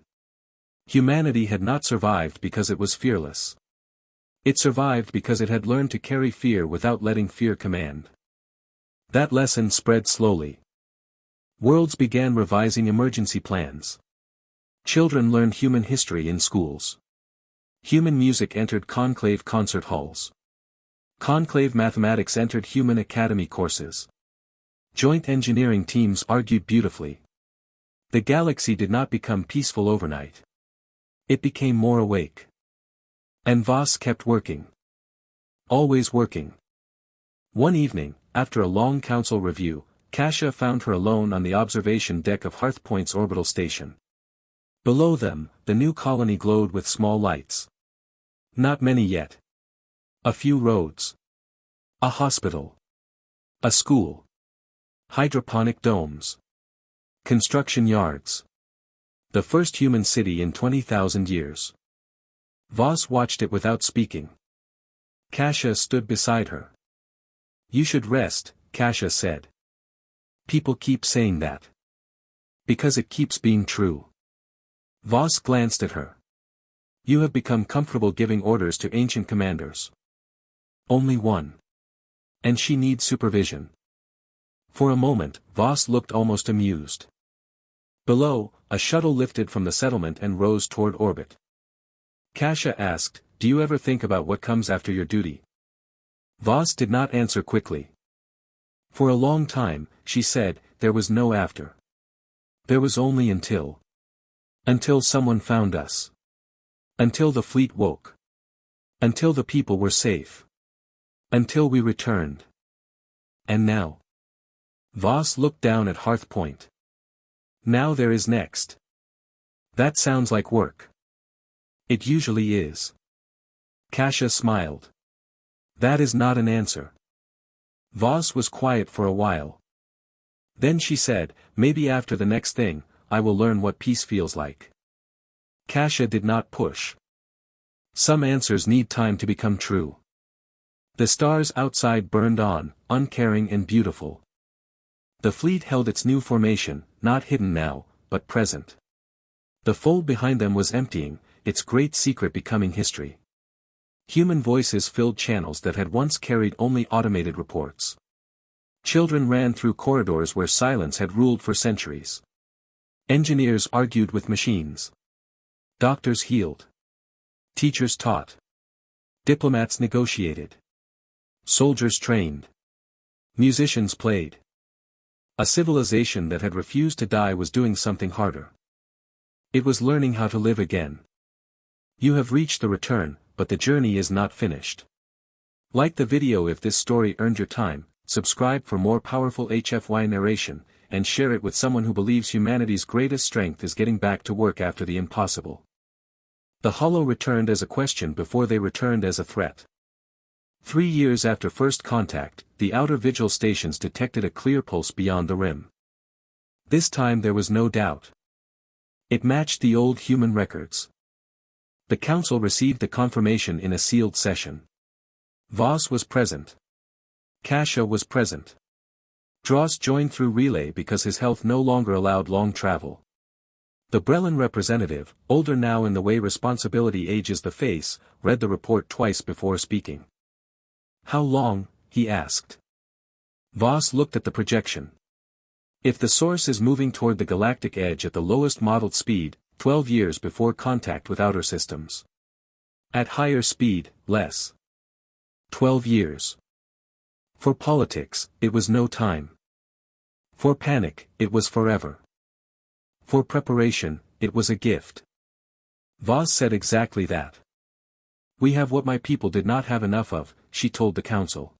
Humanity had not survived because it was fearless. It survived because it had learned to carry fear without letting fear command. That lesson spread slowly. Worlds began revising emergency plans. Children learned human history in schools. Human music entered conclave concert halls. Conclave mathematics entered human academy courses. Joint engineering teams argued beautifully. The galaxy did not become peaceful overnight. It became more awake. And Voss kept working. Always working. One evening, after a long council review, Kasia found her alone on the observation deck of Hearthpoint's orbital station. Below them, the new colony glowed with small lights. Not many yet. A few roads. A hospital. A school. Hydroponic domes. Construction yards. The first human city in 20,000 years. Voss watched it without speaking. Kasia stood beside her. You should rest, Kasia said. People keep saying that. Because it keeps being true. Voss glanced at her. You have become comfortable giving orders to ancient commanders. Only one. And she needs supervision. For a moment, Voss looked almost amused. Below, a shuttle lifted from the settlement and rose toward orbit. Kasia asked, do you ever think about what comes after your duty? Voss did not answer quickly. For a long time, she said, there was no after. There was only until. Until someone found us. Until the fleet woke. Until the people were safe. Until we returned. And now. Voss looked down at Hearthpoint. Now there is next. That sounds like work. It usually is. Kasia smiled. That is not an answer. Voss was quiet for a while. Then she said, maybe after the next thing, I will learn what peace feels like. Kasia did not push. Some answers need time to become true. The stars outside burned on, uncaring and beautiful. The fleet held its new formation, not hidden now, but present. The fold behind them was emptying, its great secret becoming history. Human voices filled channels that had once carried only automated reports. Children ran through corridors where silence had ruled for centuries. Engineers argued with machines. Doctors healed. Teachers taught. Diplomats negotiated. Soldiers trained. Musicians played. A civilization that had refused to die was doing something harder. It was learning how to live again. You have reached the return, but the journey is not finished. Like the video if this story earned your time, subscribe for more powerful HFY narration, and share it with someone who believes humanity's greatest strength is getting back to work after the impossible. The Hollow returned as a question before they returned as a threat. 3 years after first contact, the outer vigil stations detected a clear pulse beyond the rim. This time there was no doubt. It matched the old human records. The council received the confirmation in a sealed session. Voss was present. Kasia was present. Dross joined through relay because his health no longer allowed long travel. The Brelin representative, older now in the way responsibility ages the face, read the report twice before speaking. How long? He asked. Voss looked at the projection. If the source is moving toward the galactic edge at the lowest modeled speed, 12 years before contact with outer systems. At higher speed, less. 12 years. For politics, it was no time. For panic, it was forever. For preparation, it was a gift. Voss said exactly that. We have what my people did not have enough of, she told the council.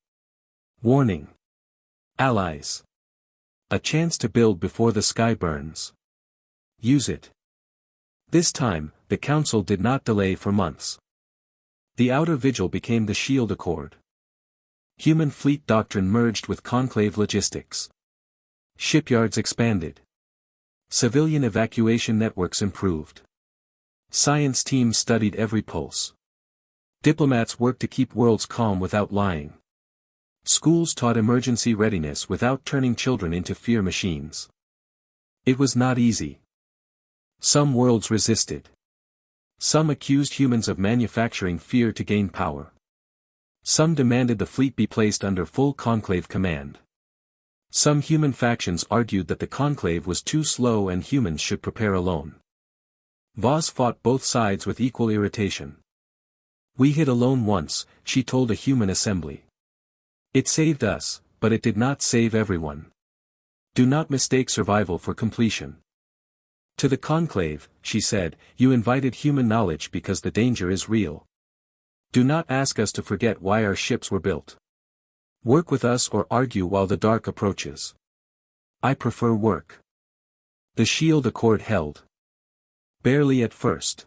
Warning. Allies. A chance to build before the sky burns. Use it. This time, the council did not delay for months. The outer vigil became the Shield Accord. Human fleet doctrine merged with conclave logistics. Shipyards expanded. Civilian evacuation networks improved. Science teams studied every pulse. Diplomats worked to keep worlds calm without lying. Schools taught emergency readiness without turning children into fear machines. It was not easy. Some worlds resisted. Some accused humans of manufacturing fear to gain power. Some demanded the fleet be placed under full conclave command. Some human factions argued that the conclave was too slow and humans should prepare alone. Voss fought both sides with equal irritation. We hid alone once, she told a human assembly. It saved us, but it did not save everyone. Do not mistake survival for completion. To the conclave, she said, you invited human knowledge because the danger is real. Do not ask us to forget why our ships were built. Work with us or argue while the dark approaches. I prefer work. The Shield Accord held. Barely at first.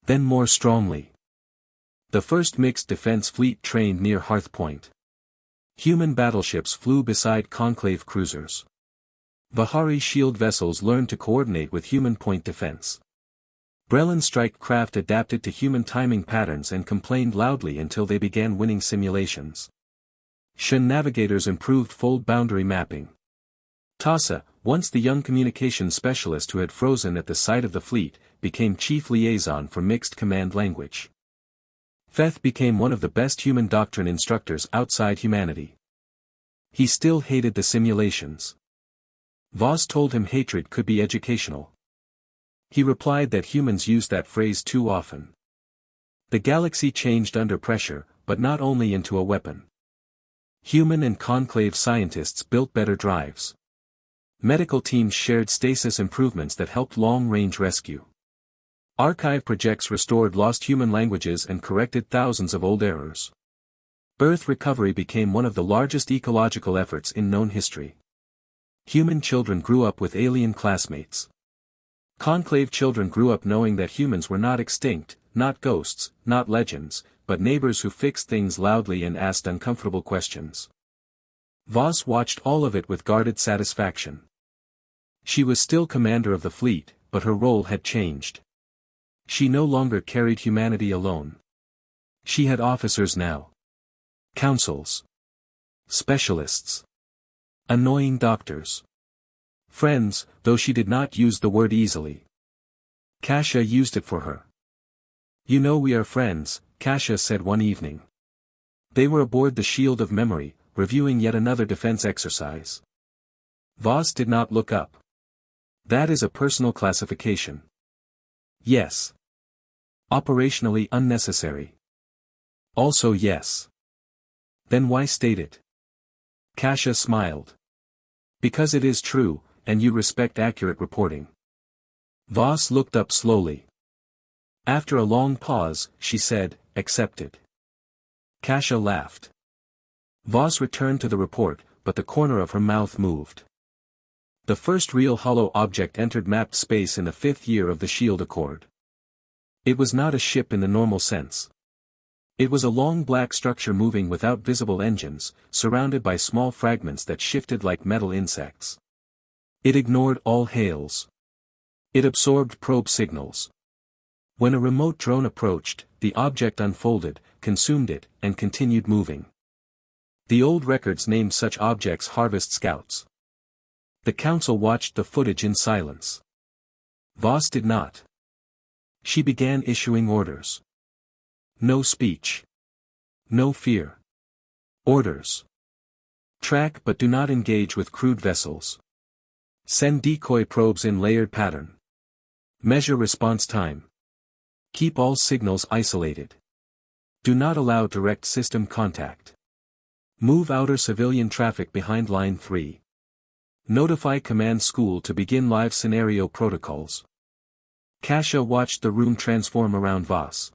Then more strongly. The first mixed defense fleet trained near Hearth Point. Human battleships flew beside conclave cruisers. Vahari shield vessels learned to coordinate with human point defense. Brelin strike craft adapted to human timing patterns and complained loudly until they began winning simulations. Shen navigators improved fold boundary mapping. Tassa, once the young communications specialist who had frozen at the sight of the fleet, became chief liaison for mixed command language. Feth became one of the best human doctrine instructors outside humanity. He still hated the simulations. Voss told him hatred could be educational. He replied that humans use that phrase too often. The galaxy changed under pressure, but not only into a weapon. Human and conclave scientists built better drives. Medical teams shared stasis improvements that helped long-range rescue. Archive projects restored lost human languages and corrected thousands of old errors. Earth recovery became one of the largest ecological efforts in known history. Human children grew up with alien classmates. Conclave children grew up knowing that humans were not extinct, not ghosts, not legends, but neighbors who fixed things loudly and asked uncomfortable questions. Voss watched all of it with guarded satisfaction. She was still commander of the fleet, but her role had changed. She no longer carried humanity alone. She had officers now. Councils. Specialists. Annoying doctors. Friends, though she did not use the word easily. Kasha used it for her. You know we are friends, Kasha said one evening. They were aboard the Shield of Memory, reviewing yet another defense exercise. Voss did not look up. That is a personal classification. Yes. Operationally unnecessary. Also yes. Then why state it? Kasha smiled. Because it is true, and you respect accurate reporting. Voss looked up slowly. After a long pause, she said, accepted. Kasha laughed. Voss returned to the report, but the corner of her mouth moved. The first real hollow object entered mapped space in the 5th year of the Shield Accord. It was not a ship in the normal sense. It was a long black structure moving without visible engines, surrounded by small fragments that shifted like metal insects. It ignored all hails. It absorbed probe signals. When a remote drone approached, the object unfolded, consumed it, and continued moving. The old records named such objects Harvest Scouts. The council watched the footage in silence. Voss did not. She began issuing orders. No speech. No fear. Orders. Track but do not engage with crewed vessels. Send decoy probes in layered pattern. Measure response time. Keep all signals isolated. Do not allow direct system contact. Move outer civilian traffic behind Line 3. Notify command school to begin live scenario protocols. Kasia watched the room transform around Voss.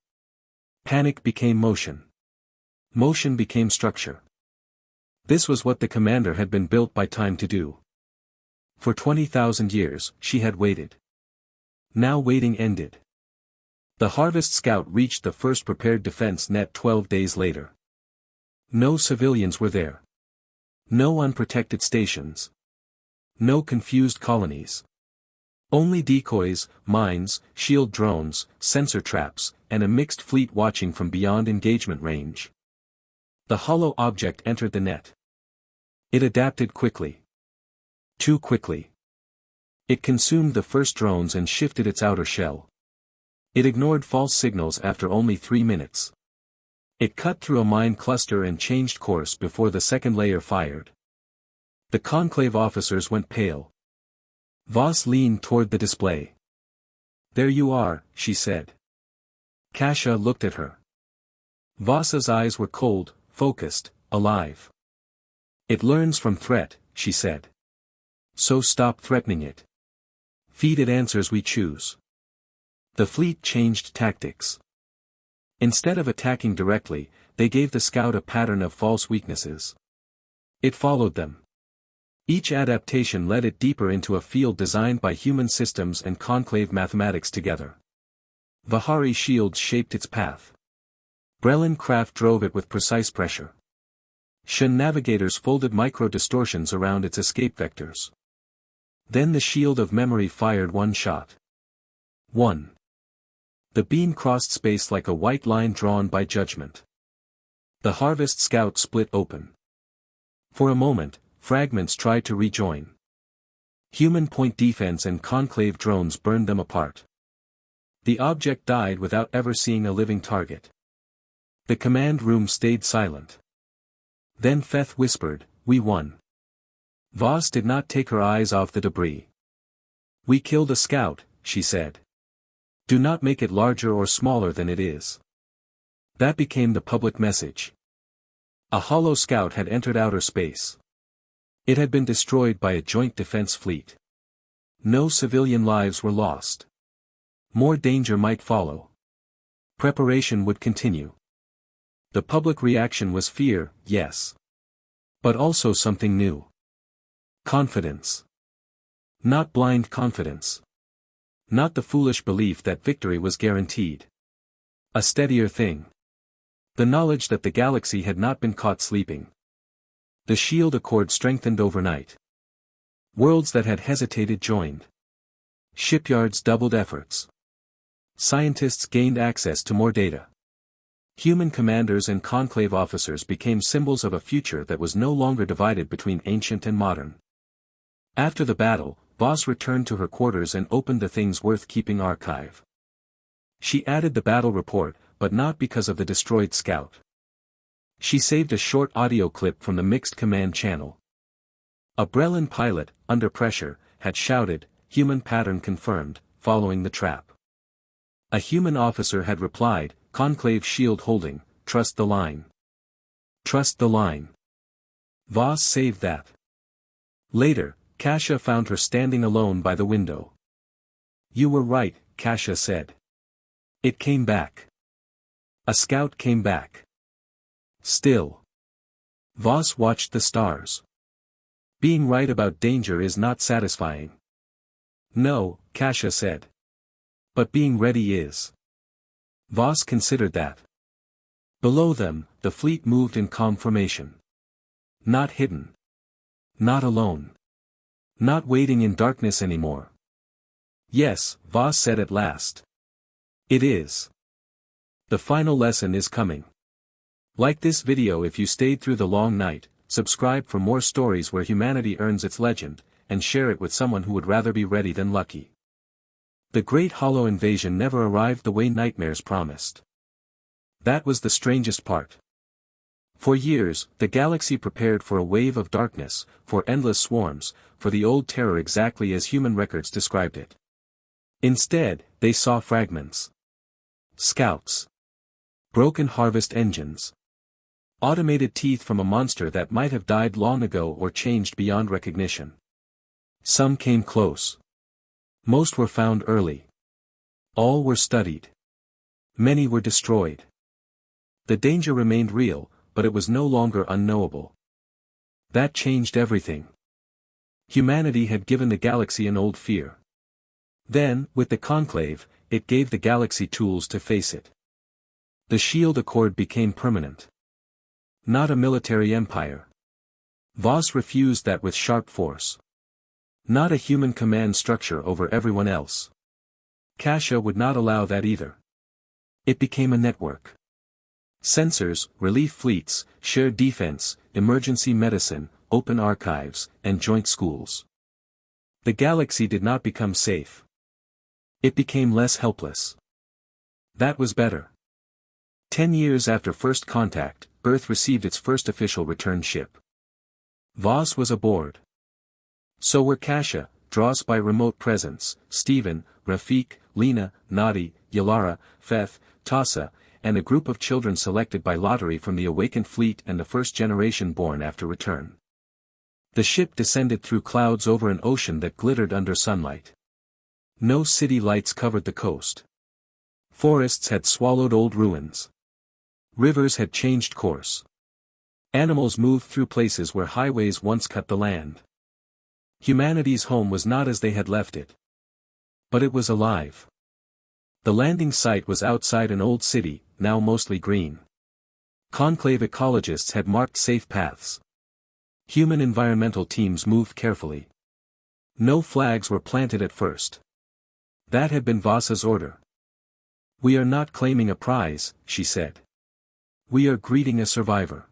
Panic became motion. Motion became structure. This was what the commander had been built by time to do. For 20,000 years, she had waited. Now waiting ended. The Harvest Scout reached the first prepared defense net 12 days later. No civilians were there. No unprotected stations. No confused colonies. Only decoys, mines, shield drones, sensor traps, and a mixed fleet watching from beyond engagement range. The hollow object entered the net. It adapted quickly. Too quickly. It consumed the first drones and shifted its outer shell. It ignored false signals after only 3 minutes. It cut through a mine cluster and changed course before the second layer fired. The conclave officers went pale. Voss leaned toward the display. "There you are," she said. Kasia looked at her. Voss's eyes were cold, focused, alive. "It learns from threat," she said. "So stop threatening it. Feed it answers we choose." The fleet changed tactics. Instead of attacking directly, they gave the scout a pattern of false weaknesses. It followed them. Each adaptation led it deeper into a field designed by human systems and conclave mathematics together. Vahari shields shaped its path. Brelin craft drove it with precise pressure. Shen navigators folded micro-distortions around its escape vectors. Then the shield of memory fired one shot. 1. The beam crossed space like a white line drawn by judgment. The Harvest Scout split open. For a moment, fragments tried to rejoin. Human point defense and conclave drones burned them apart. The object died without ever seeing a living target. The command room stayed silent. Then Feth whispered, "We won." Voss did not take her eyes off the debris. "We killed a scout," she said. "Do not make it larger or smaller than it is." That became the public message. A hollow scout had entered outer space. It had been destroyed by a joint defense fleet. No civilian lives were lost. More danger might follow. Preparation would continue. The public reaction was fear, yes. But also something new. Confidence. Not blind confidence. Not the foolish belief that victory was guaranteed. A steadier thing. The knowledge that the galaxy had not been caught sleeping. The shield accord strengthened overnight. Worlds that had hesitated joined. Shipyards doubled efforts. Scientists gained access to more data. Human commanders and conclave officers became symbols of a future that was no longer divided between ancient and modern. After the battle, Voss returned to her quarters and opened the Things Worth Keeping archive. She added the battle report, but not because of the destroyed scout. She saved a short audio clip from the mixed command channel. A Brelin pilot, under pressure, had shouted, "Human pattern confirmed," following the trap. A human officer had replied, conclave shield holding, "Trust the line. Trust the line." Voss saved that. Later, Kasia found her standing alone by the window. "You were right," Kasia said. "It came back. A scout came back. Still." Voss watched the stars. "Being right about danger is not satisfying." "No," Kasia said. "But being ready is." Voss considered that. Below them, the fleet moved in calm formation. Not hidden. Not alone. Not waiting in darkness anymore. "Yes," Voss said at last. "It is. The final lesson is coming." Like this video if you stayed through the long night, subscribe for more stories where humanity earns its legend, and share it with someone who would rather be ready than lucky. The Great Hollow Invasion never arrived the way nightmares promised. That was the strangest part. For years, the galaxy prepared for a wave of darkness, for endless swarms, for the old terror exactly as human records described it. Instead, they saw fragments. Scouts. Broken harvest engines. Automated teeth from a monster that might have died long ago or changed beyond recognition. Some came close. Most were found early. All were studied. Many were destroyed. The danger remained real, but it was no longer unknowable. That changed everything. Humanity had given the galaxy an old fear. Then, with the Conclave, it gave the galaxy tools to face it. The Shield Accord became permanent. Not a military empire. Voss refused that with sharp force. Not a human command structure over everyone else. Kasha would not allow that either. It became a network. Sensors, relief fleets, shared defense, emergency medicine, open archives, and joint schools. The galaxy did not become safe. It became less helpless. That was better. 10 years after first contact, Earth received its first official return ship. Voss was aboard. So were Kasha, Dross by remote presence, Stephen, Rafik, Lena, Nadi, Yalara, Feth, Tassa, and a group of children selected by lottery from the awakened fleet and the first generation born after return. The ship descended through clouds over an ocean that glittered under sunlight. No city lights covered the coast. Forests had swallowed old ruins. Rivers had changed course. Animals moved through places where highways once cut the land. Humanity's home was not as they had left it. But it was alive. The landing site was outside an old city, now mostly green. Conclave ecologists had marked safe paths. Human environmental teams moved carefully. No flags were planted at first. That had been Voss's order. "We are not claiming a prize," she said. "We are greeting a survivor."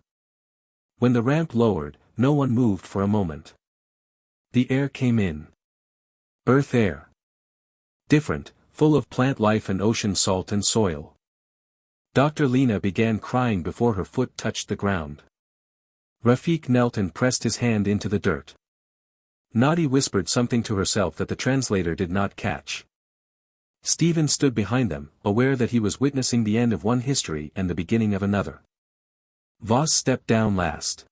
When the ramp lowered, no one moved for a moment. The air came in. Earth air. Different, full of plant life and ocean salt and soil. Dr. Lena began crying before her foot touched the ground. Rafik knelt and pressed his hand into the dirt. Nadi whispered something to herself that the translator did not catch. Stephen stood behind them, aware that he was witnessing the end of one history and the beginning of another. Voss stepped down last.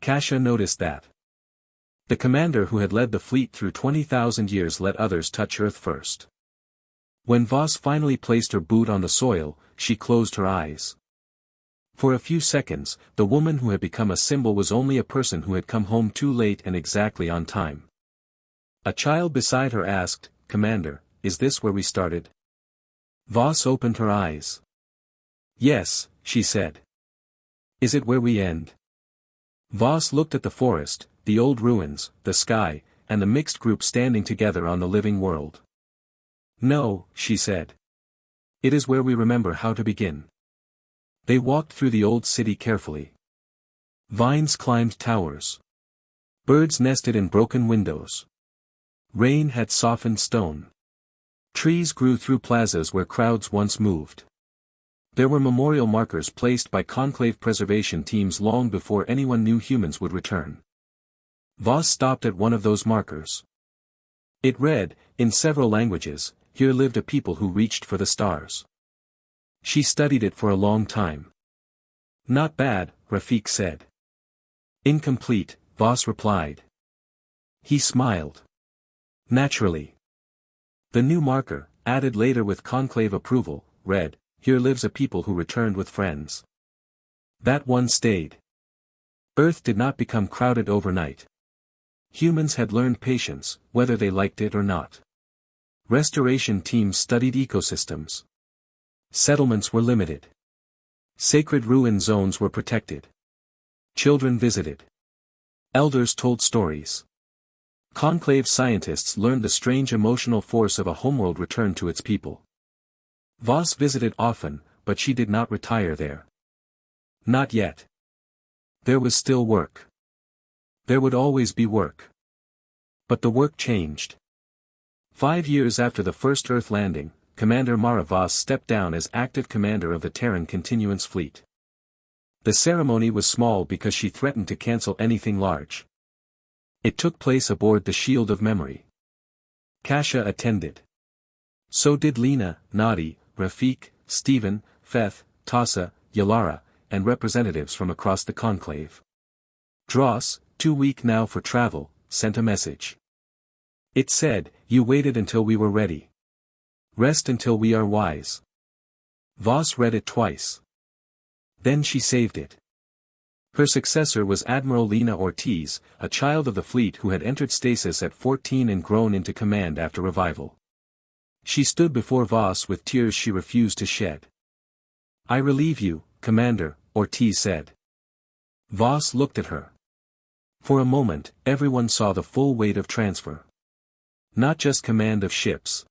Kasha noticed that. The commander who had led the fleet through 20,000 years let others touch Earth first. When Voss finally placed her boot on the soil, she closed her eyes. For a few seconds, the woman who had become a symbol was only a person who had come home too late and exactly on time. A child beside her asked, "Commander, is this where we started?" Voss opened her eyes. "Yes," she said. "Is it where we end?" Voss looked at the forest, the old ruins, the sky, and the mixed group standing together on the living world. "No," she said. "It is where we remember how to begin." They walked through the old city carefully. Vines climbed towers. Birds nested in broken windows. Rain had softened stone. Trees grew through plazas where crowds once moved. There were memorial markers placed by conclave preservation teams long before anyone knew humans would return. Voss stopped at one of those markers. It read, in several languages, "Here lived a people who reached for the stars." She studied it for a long time. "Not bad," Rafik said. "Incomplete," Voss replied. He smiled. "Naturally." The new marker, added later with conclave approval, read, "Here lives a people who returned with friends." That one stayed. Earth did not become crowded overnight. Humans had learned patience, whether they liked it or not. Restoration teams studied ecosystems. Settlements were limited. Sacred ruin zones were protected. Children visited. Elders told stories. Conclave scientists learned the strange emotional force of a homeworld return to its people. Voss visited often, but she did not retire there. Not yet. There was still work. There would always be work. But the work changed. 5 years after the first Earth landing, Commander Mara Voss stepped down as active commander of the Terran Continuance Fleet. The ceremony was small because she threatened to cancel anything large. It took place aboard the Shield of Memory. Kasha attended. So did Lena, Nadi, Rafik, Stephen, Feth, Tassa, Yalara, and representatives from across the conclave. Dross, too weak now for travel, sent a message. It said, "You waited until we were ready. Rest until we are wise." Voss read it twice. Then she saved it. Her successor was Admiral Lena Ortiz, a child of the fleet who had entered stasis at 14 and grown into command after revival. She stood before Voss with tears she refused to shed. "I relieve you, Commander," Ortiz said. Voss looked at her. For a moment, everyone saw the full weight of transfer. Not just command of ships.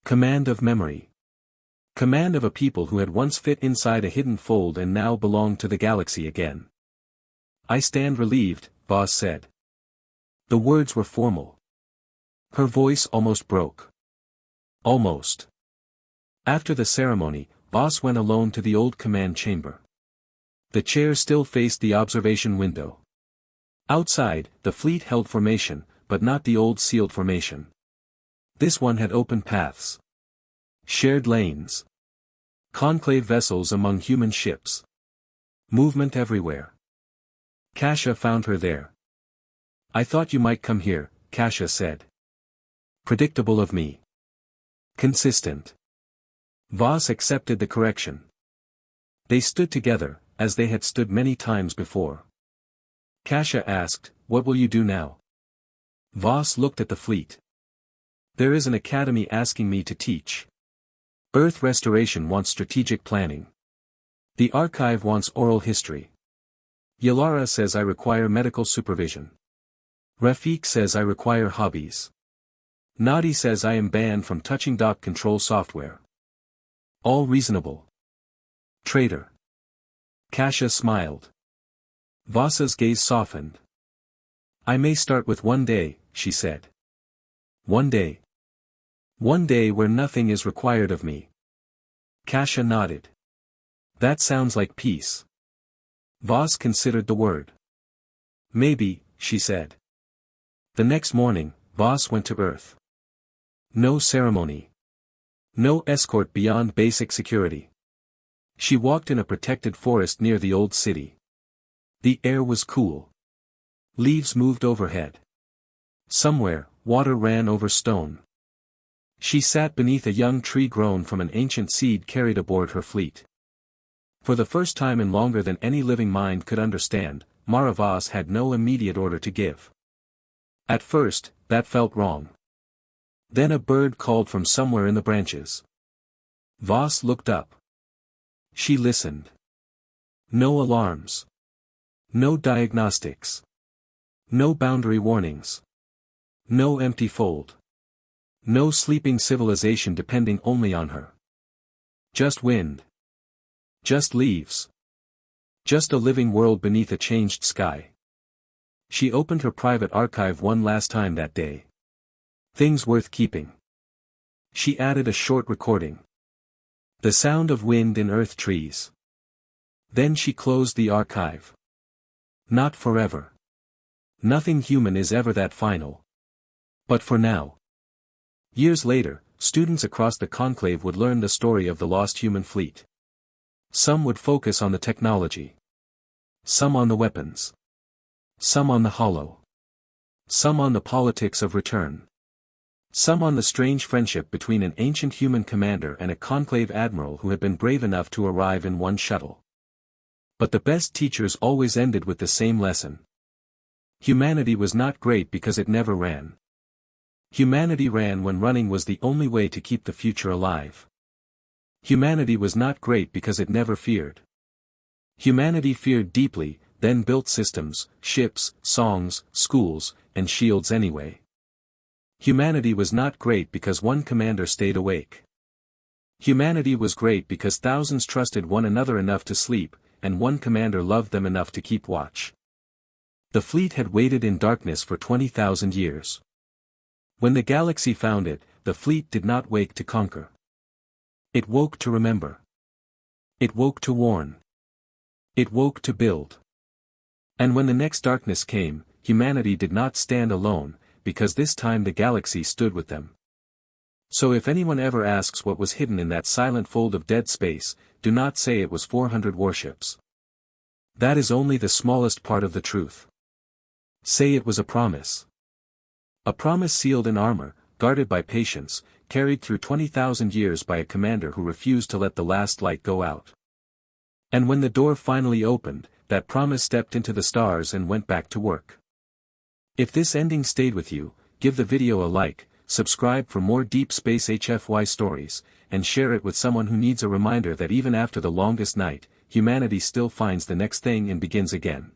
Command of memory. Command of a people who had once fit inside a hidden fold and now belonged to the galaxy again. "I stand relieved," Voss said. The words were formal. Her voice almost broke. Almost. After the ceremony, Voss went alone to the old command chamber. The chair still faced the observation window. Outside, the fleet held formation, but not the old sealed formation. This one had open paths. Shared lanes. Conclave vessels among human ships. Movement everywhere. Kasha found her there. "I thought you might come here," Kasha said. Predictable of me. Consistent. Voss accepted the correction. They stood together, as they had stood many times before. Kasha asked, "What will you do now?" Voss looked at the fleet. "There is an academy asking me to teach. Earth Restoration wants strategic planning. The archive wants oral history. Yalara says I require medical supervision. Rafik says I require hobbies. Nadi says I am banned from touching dock control software. All reasonable. Traitor." Kasha smiled. Voss's gaze softened. "I may start with 1 day," she said. 1 day. 1 day where nothing is required of me. Kasha nodded. "That sounds like peace." Voss considered the word. "Maybe," she said. The next morning, Voss went to Earth. No ceremony. No escort beyond basic security. She walked in a protected forest near the old city. The air was cool. Leaves moved overhead. Somewhere, water ran over stone. She sat beneath a young tree grown from an ancient seed carried aboard her fleet. For the first time in longer than any living mind could understand, Mara Voss had no immediate order to give. At first, that felt wrong. Then a bird called from somewhere in the branches. Voss looked up. She listened. No alarms. No diagnostics. No boundary warnings. No empty fold. No sleeping civilization depending only on her. Just wind. Just leaves. Just a living world beneath a changed sky. She opened her private archive one last time that day. Things worth keeping. She added a short recording. The sound of wind in earth trees. Then she closed the archive. Not forever. Nothing human is ever that final. But for now. Years later, students across the conclave would learn the story of the lost human fleet. Some would focus on the technology. Some on the weapons. Some on the hollow. Some on the politics of return. Some on the strange friendship between an ancient human commander and a conclave admiral who had been brave enough to arrive in one shuttle. But the best teachers always ended with the same lesson. Humanity was not great because it never ran. Humanity ran when running was the only way to keep the future alive. Humanity was not great because it never feared. Humanity feared deeply, then built systems, ships, songs, schools, and shields anyway. Humanity was not great because one commander stayed awake. Humanity was great because thousands trusted one another enough to sleep, and one commander loved them enough to keep watch. The fleet had waited in darkness for 20,000 years. When the galaxy found it, the fleet did not wake to conquer. It woke to remember. It woke to warn. It woke to build. And when the next darkness came, humanity did not stand alone, because this time the galaxy stood with them. So if anyone ever asks what was hidden in that silent fold of dead space, do not say it was 400 warships. That is only the smallest part of the truth. Say it was a promise. A promise sealed in armor, guarded by patience, carried through 20,000 years by a commander who refused to let the last light go out. And when the door finally opened, that promise stepped into the stars and went back to work. If this ending stayed with you, give the video a like, subscribe for more deep space HFY stories, and share it with someone who needs a reminder that even after the longest night, humanity still finds the next thing and begins again.